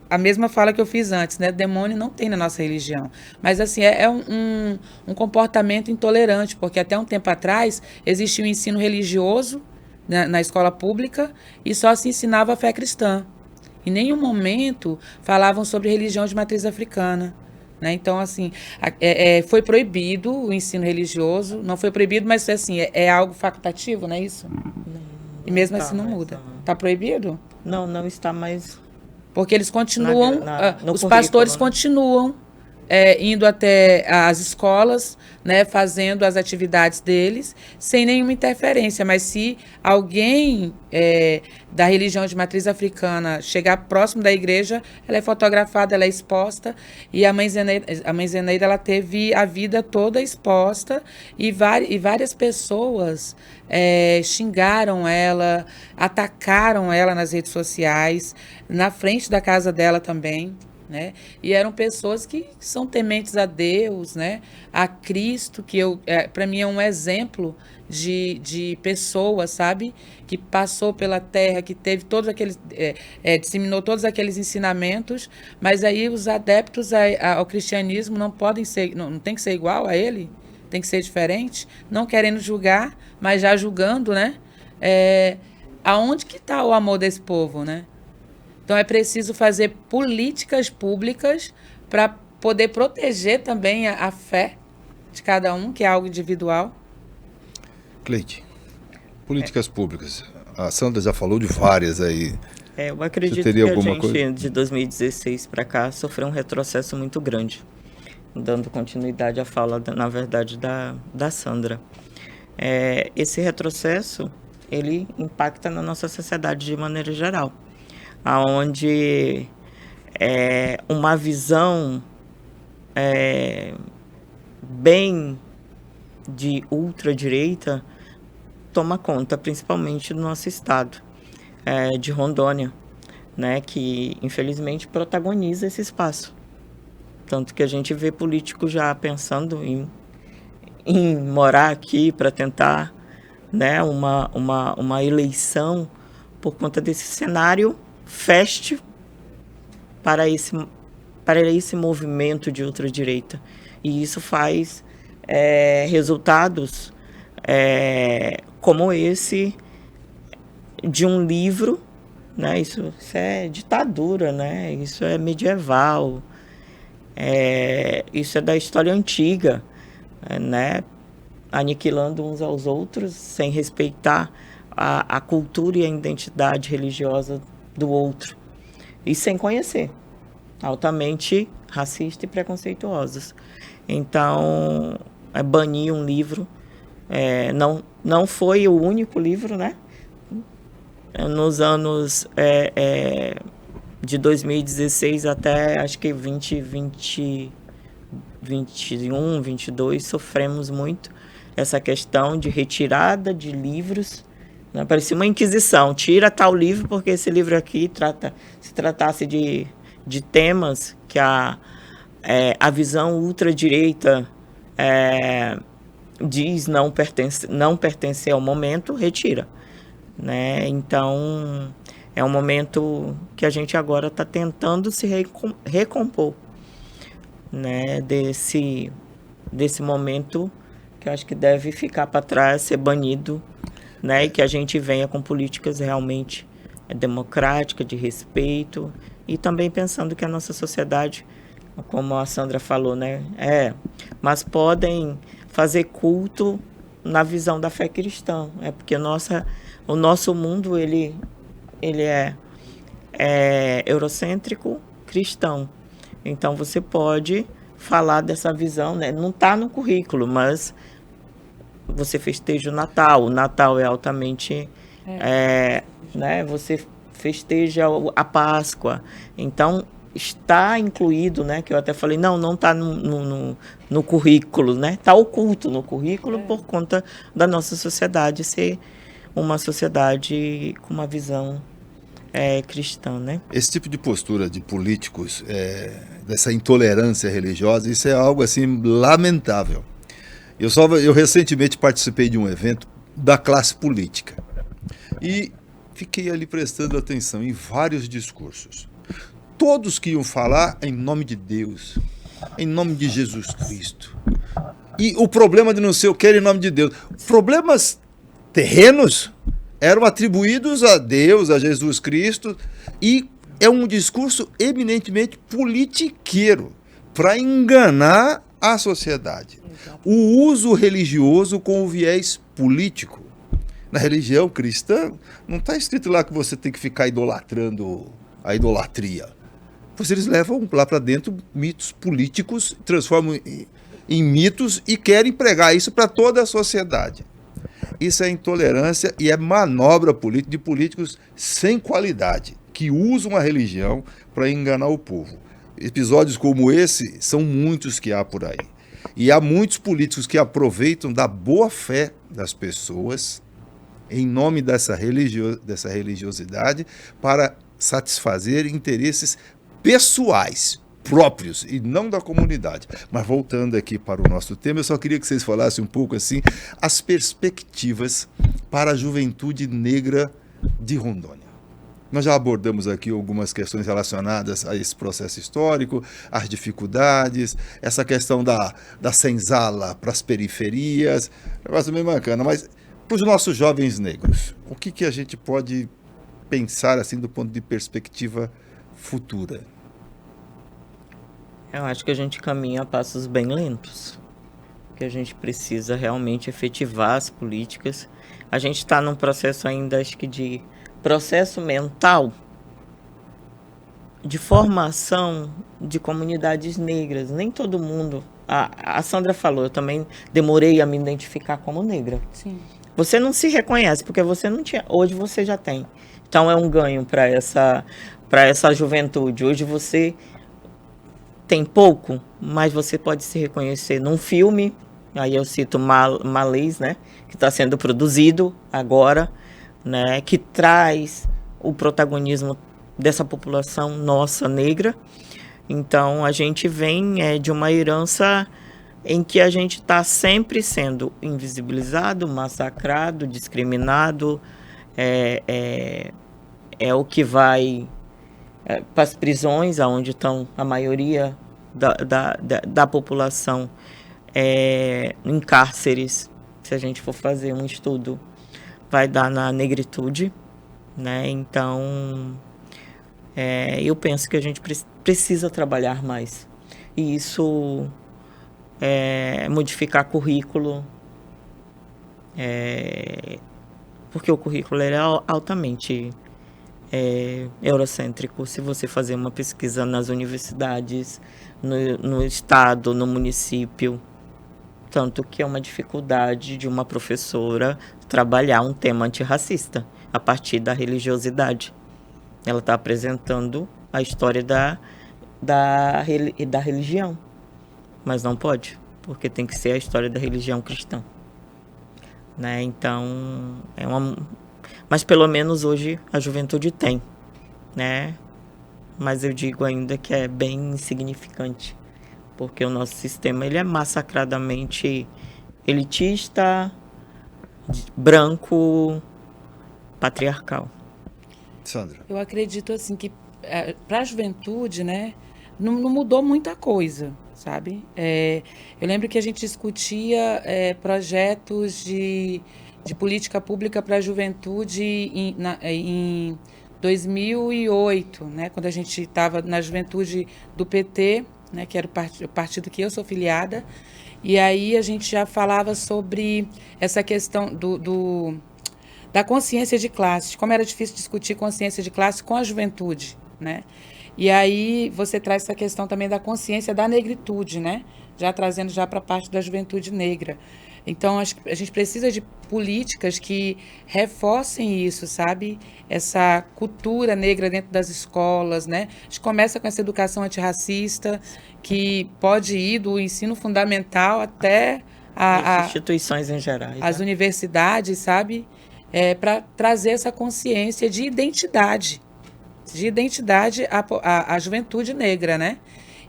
A mesma fala que eu fiz antes, né? Demônio não tem na nossa religião. Mas, assim, é um comportamento intolerante, porque até um tempo atrás existia um ensino religioso na escola pública e só se ensinava a fé cristã. Em nenhum momento falavam sobre religião de matriz africana, né? Então, assim, foi proibido o ensino religioso, não foi proibido, mas assim, é algo facultativo, não é isso? E mesmo assim não muda. Está proibido? Não está mais. Porque eles continuam, os pastores, né? Continuam indo até as escolas, né, fazendo as atividades deles, sem nenhuma interferência. Mas se alguém da religião de matriz africana chegar próximo da igreja, ela é fotografada, ela é exposta. E a mãe Zeneida, ela teve a vida toda exposta e várias pessoas xingaram ela, atacaram ela nas redes sociais, na frente da casa dela também, né? E eram pessoas que são tementes a Deus, né? A Cristo, que para mim é um exemplo de pessoa, sabe? Que passou pela terra, que teve todos aqueles, disseminou todos aqueles ensinamentos, mas aí os adeptos ao cristianismo não podem ser, não tem que ser igual a ele, tem que ser diferente, não querendo julgar, mas já julgando, né? Aonde que está o amor desse povo, né? Então é preciso fazer políticas públicas para poder proteger também a fé de cada um, que é algo individual. Cleide, políticas públicas. A Sandra já falou de várias aí. Eu acredito que a gente, de 2016 para cá, sofreu um retrocesso muito grande, dando continuidade à fala, na verdade, da Sandra. Esse retrocesso, ele impacta na nossa sociedade de maneira geral, onde uma visão bem de ultradireita toma conta, principalmente do nosso estado, de Rondônia, né, que infelizmente protagoniza esse espaço. Tanto que a gente vê políticos já pensando em morar aqui para tentar, né, uma eleição por conta desse cenário fértil para esse movimento de ultradireita. E isso faz resultados como esse de um livro, né? Isso é ditadura, né? Isso é medieval, isso é da história antiga, né? Aniquilando uns aos outros sem respeitar a cultura e a identidade religiosa do outro e sem conhecer, altamente racista e preconceituosos. Então, banir um livro não foi o único livro, né? Nos anos de 2016 até acho que 2021, 22, sofremos muito essa questão de retirada de livros, né? Parecia uma inquisição, tira tal livro porque esse livro aqui se tratasse de temas que a visão ultradireita diz não pertencer ao momento, retira, né? Então, é um momento que a gente agora está tentando se recompor, né? Desse momento que eu acho que deve ficar para trás, ser banido, né? E que a gente venha com políticas realmente democráticas, de respeito, e também pensando que a nossa sociedade, como a Sandra falou, né? Mas podem fazer culto na visão da fé cristã, porque o nosso mundo ele é eurocêntrico cristão. Então você pode falar dessa visão, né? Não está no currículo, mas você festeja o Natal. O Natal é altamente, né? Você festeja a Páscoa. Então está incluído, né? Que eu até falei, não está no currículo, né? Está oculto no currículo por conta da nossa sociedade ser uma sociedade com uma visão cristã, né? Esse tipo de postura de políticos, dessa intolerância religiosa, isso é algo assim lamentável. Eu recentemente participei de um evento da classe política e fiquei ali prestando atenção em vários discursos. Todos que iam falar em nome de Deus, em nome de Jesus Cristo. E o problema de não sei o que era em nome de Deus. Problemas terrenos eram atribuídos a Deus, a Jesus Cristo, e é um discurso eminentemente politiqueiro, para enganar a sociedade. O uso religioso com o viés político. Na religião cristã, não está escrito lá que você tem que ficar idolatrando a idolatria. Pois eles levam lá para dentro mitos políticos, transformam em mitos e querem pregar isso para toda a sociedade. Isso é intolerância e é manobra política de políticos sem qualidade, que usam a religião para enganar o povo. Episódios como esse são muitos que há por aí. E há muitos políticos que aproveitam da boa fé das pessoas, em nome dessa religiosidade, para satisfazer interesses pessoais, próprios, e não da comunidade. Mas voltando aqui para o nosso tema, eu só queria que vocês falassem um pouco assim, as perspectivas para a juventude negra de Rondônia. Nós já abordamos aqui algumas questões relacionadas a esse processo histórico, as dificuldades, essa questão da senzala para as periferias, negócio bem bacana, mas para os nossos jovens negros, o que a gente pode pensar assim do ponto de perspectiva futura? Eu acho que a gente caminha a passos bem lentos, que a gente precisa realmente efetivar as políticas. A gente está num processo ainda, acho que de processo mental de formação de comunidades negras. Nem todo mundo... A Sandra falou, eu também demorei a me identificar como negra. Sim. Você não se reconhece, porque você não tinha... Hoje você já tem. Então é um ganho para essa juventude. Hoje você tem pouco, mas você pode se reconhecer num filme. Aí eu cito Malês, né? Que está sendo produzido agora, né, que traz o protagonismo dessa população nossa negra. Então, a gente vem de uma herança em que a gente está sempre sendo invisibilizado, massacrado, discriminado. É o que vai para as prisões, onde estão a maioria da população, em cárceres. Se a gente for fazer um estudo, vai dar na negritude, né? Então, eu penso que a gente precisa trabalhar mais. E isso modificar currículo, porque o currículo é altamente eurocêntrico. Se você fazer uma pesquisa nas universidades, no estado, no município, tanto que é uma dificuldade de uma professora trabalhar um tema antirracista a partir da religiosidade. Ela está apresentando a história da religião, mas não pode, porque tem que ser a história da religião cristã, né? Então, mas pelo menos hoje a juventude tem, né? Mas eu digo ainda que é bem insignificante, porque o nosso sistema ele é massacradamente elitista, branco, patriarcal. Sandra. Eu acredito assim que para a juventude, né, não mudou muita coisa, sabe? Eu lembro que a gente discutia projetos de política pública para a juventude em 2008, né, quando a gente estava na juventude do PT, né, que era o partido que eu sou filiada, e aí a gente já falava sobre essa questão da consciência de classe, como era difícil discutir consciência de classe com a juventude, né? E aí você traz essa questão também da consciência da negritude, né? Já trazendo já para a parte da juventude negra. Então, acho que a gente precisa de políticas que reforcem isso, sabe? Essa cultura negra dentro das escolas, né? A gente começa com essa educação antirracista, que pode ir do ensino fundamental até as instituições em geral. As universidades, sabe? Para trazer essa consciência de identidade à juventude negra, né?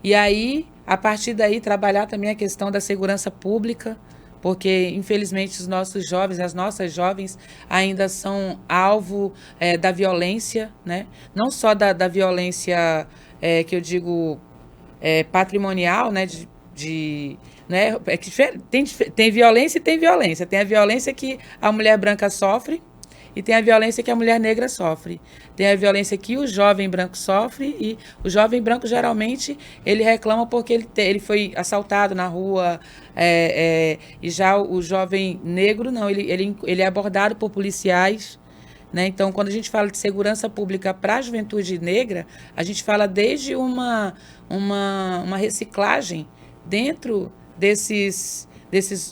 E aí, a partir daí, trabalhar também a questão da segurança pública, porque, infelizmente, os nossos jovens, as nossas jovens, ainda são alvo da violência, né? Não só da violência, que eu digo, patrimonial, né? Né? Tem violência e tem violência. Tem a violência que a mulher branca sofre e tem a violência que a mulher negra sofre. Tem a violência que o jovem branco sofre e o jovem branco, geralmente, ele reclama porque ele foi assaltado na rua, e já o jovem negro, não, ele é abordado por policiais, né? Então, quando a gente fala de segurança pública para a juventude negra, a gente fala desde uma reciclagem dentro desses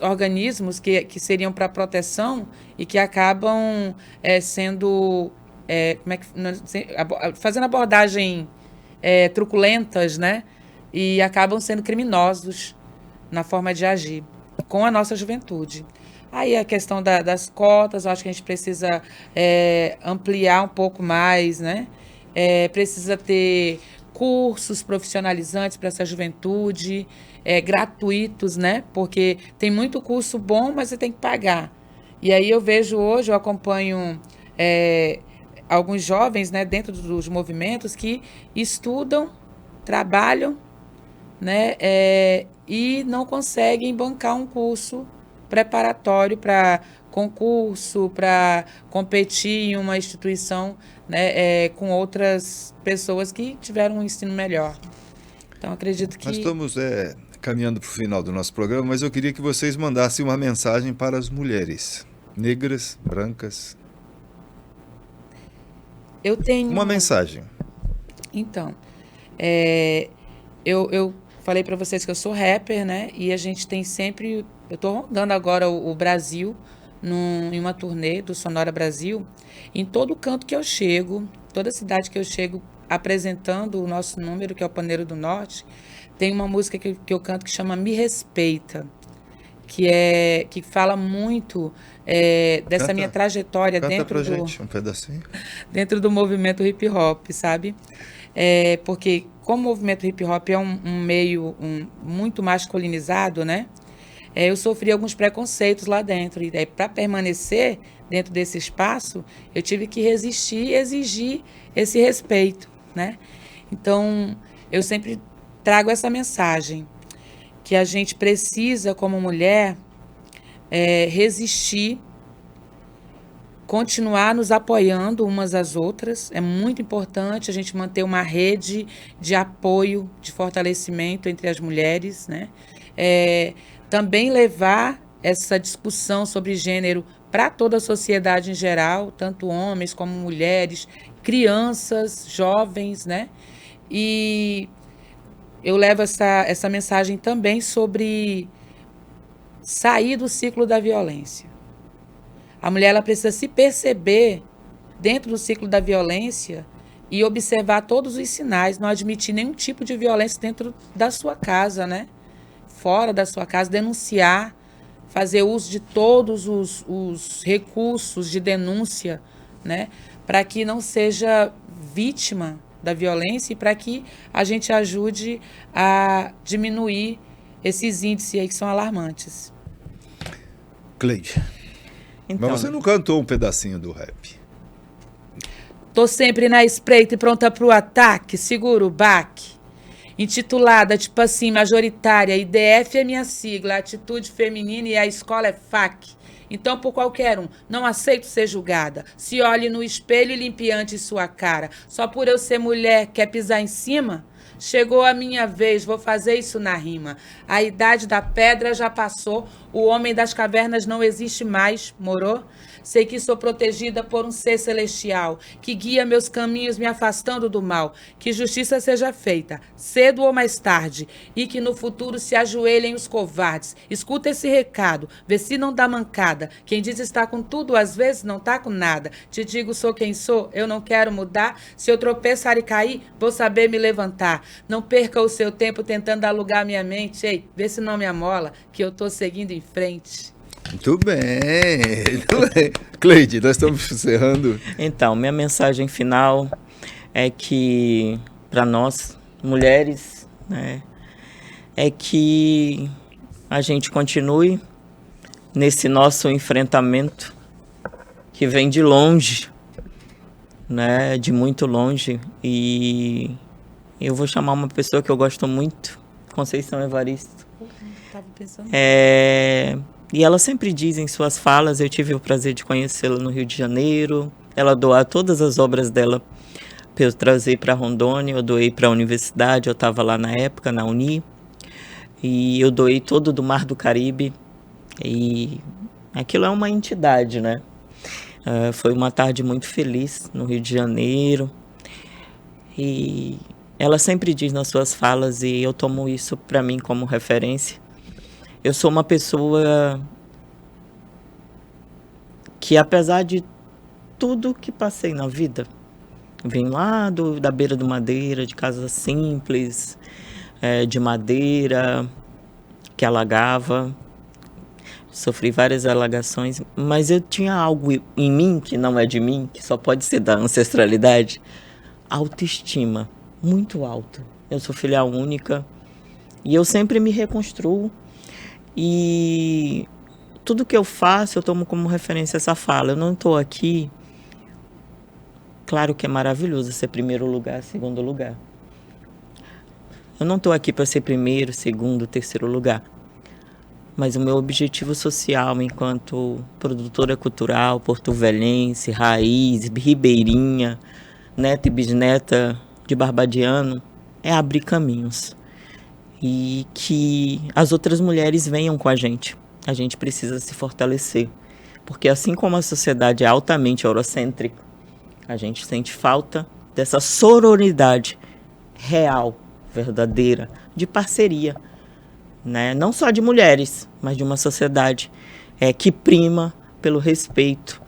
organismos que seriam para proteção e que acabam sendo fazendo abordagem truculentas, né? E acabam sendo criminosos na forma de agir com a nossa juventude. Aí a questão das cotas, eu acho que a gente precisa ampliar um pouco mais, né? Precisa ter cursos profissionalizantes para essa juventude, gratuitos, né? Porque tem muito curso bom, mas você tem que pagar. E aí eu acompanho alguns jovens, né, dentro dos movimentos que estudam, trabalham, né, e não conseguem bancar um curso preparatório para concurso, para competir em uma instituição, né, com outras pessoas que tiveram um ensino melhor. Então, acredito que... Nós estamos caminhando para o final do nosso programa, mas eu queria que vocês mandassem uma mensagem para as mulheres negras, brancas. Eu tenho... Uma mensagem. Então, eu falei para vocês que eu sou rapper, né? E a gente tem sempre... Eu estou rondando agora o Brasil em uma turnê do Sonora Brasil. Em todo canto que eu chego, toda cidade que eu chego apresentando o nosso número, que é o Paneiro do Norte, tem uma música que eu canto que chama Me Respeita, que fala muito dessa minha trajetória Canta pra gente um pedacinho. Dentro do movimento hip hop, sabe? Porque como o movimento hip hop é um meio muito masculinizado, né? Eu sofri alguns preconceitos lá dentro. E para permanecer dentro desse espaço, eu tive que resistir e exigir esse respeito, né? Então, eu sempre trago essa mensagem, que a gente precisa, como mulher, resistir, continuar nos apoiando umas às outras. É muito importante a gente manter uma rede de apoio, de fortalecimento entre as mulheres, né? Também levar essa discussão sobre gênero para toda a sociedade em geral, tanto homens como mulheres, crianças, jovens, né? E eu levo essa mensagem também sobre sair do ciclo da violência. A mulher ela precisa se perceber dentro do ciclo da violência e observar todos os sinais, não admitir nenhum tipo de violência dentro da sua casa, né? Fora da sua casa, denunciar, fazer uso de todos os recursos de denúncia, né? Para que não seja vítima da violência e para que a gente ajude a diminuir esses índices aí que são alarmantes. Cleide, Então, mas você não cantou um pedacinho do rap? Tô sempre na espreita e pronta pro ataque, seguro o baque. Intitulada, tipo assim, majoritária, IDF é minha sigla, atitude feminina e a escola é FAC. Então, por qualquer um, não aceito ser julgada. Se olhe no espelho e limpe antes sua cara. Só por eu ser mulher, quer pisar em cima? Chegou a minha vez, vou fazer isso na rima. A idade da pedra já passou, o homem das cavernas não existe mais, morou? Sei que sou protegida por um ser celestial, que guia meus caminhos me afastando do mal. Que justiça seja feita, cedo ou mais tarde, e que no futuro se ajoelhem os covardes. Escuta esse recado, vê se não dá mancada. Quem diz estar com tudo, às vezes não tá com nada. Te digo, sou quem sou, eu não quero mudar. Se eu tropeçar e cair, vou saber me levantar. Não perca o seu tempo tentando alugar minha mente. Ei, vê se não me amola, que eu tô seguindo em frente. Muito bem, muito bem. Cleide, nós estamos encerrando. Então, minha mensagem final é que, para nós, mulheres, né, é que a gente continue nesse nosso enfrentamento que vem de longe, né, de muito longe. E eu vou chamar uma pessoa que eu gosto muito, Conceição Evaristo. Tava pensando. E ela sempre diz em suas falas, eu tive o prazer de conhecê-la no Rio de Janeiro, ela doar todas as obras dela para eu trazer para Rondônia, eu doei para a universidade, eu estava lá na época, na Uni, e eu doei todo do Mar do Caribe, e aquilo é uma entidade, né? Foi uma tarde muito feliz no Rio de Janeiro, e ela sempre diz nas suas falas, e eu tomo isso para mim como referência, eu sou uma pessoa que, apesar de tudo que passei na vida, vim lá da beira do Madeira, de casa simples, de madeira, que alagava, sofri várias alagações, mas eu tinha algo em mim, que não é de mim, que só pode ser da ancestralidade, autoestima muito alta. Eu sou filha única e eu sempre me reconstruo. E tudo que eu faço, eu tomo como referência essa fala. Eu não estou aqui... Claro que é maravilhoso ser primeiro lugar, segundo lugar. Eu não estou aqui para ser primeiro, segundo, terceiro lugar. Mas o meu objetivo social, enquanto produtora cultural, porto-velhense, raiz, ribeirinha, neta e bisneta de barbadiano, é abrir caminhos. E que as outras mulheres venham com a gente. A gente precisa se fortalecer. Porque assim como a sociedade é altamente eurocêntrica, a gente sente falta dessa sororidade real, verdadeira, de parceria, né? Não só de mulheres, mas de uma sociedade que prima pelo respeito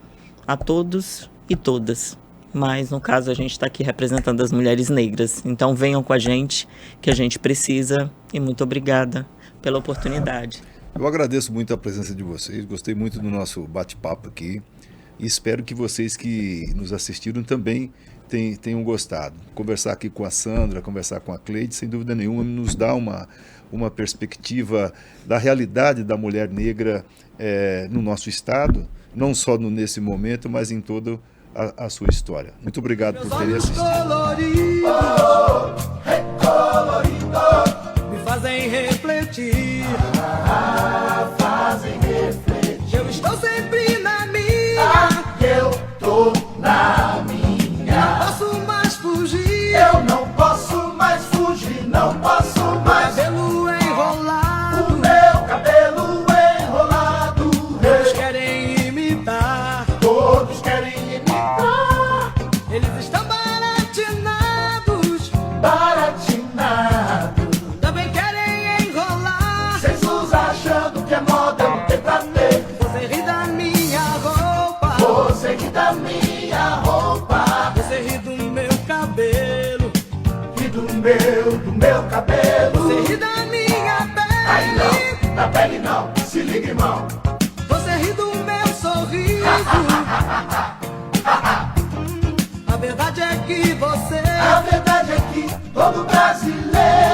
a todos e todas. Mas, no caso, a gente está aqui representando as mulheres negras. Então, venham com a gente, que a gente precisa. E muito obrigada pela oportunidade. Eu agradeço muito a presença de vocês, gostei muito do nosso bate-papo aqui e espero que vocês que nos assistiram também tenham gostado. Conversar aqui com a Sandra, conversar com a Cleide, sem dúvida nenhuma, nos dá uma perspectiva da realidade da mulher negra no nosso estado, não só nesse momento, mas em toda a sua história. Muito obrigado por terem assistido. Me fazem refletir. Fazem refletir. Eu estou sempre na minha. Eu tô na minha. Não posso mais fugir. Eu não posso mais fugir, não posso mais. Cabelo enrolado. O meu cabelo enrolado. Todos querem imitar. Todos querem imitar. Eles estão baratinados. Baratinados. Também querem enrolar. Cês usam achando que é moda, não tem pra ter. Você ri da minha roupa. Você que da minha roupa. Você ri do meu cabelo. E do meu cabelo. Você ri da minha pele. Aí não, da pele não, se liga, irmão. Você ri do meu sorriso. A verdade é que você A verdade é que todo brasileiro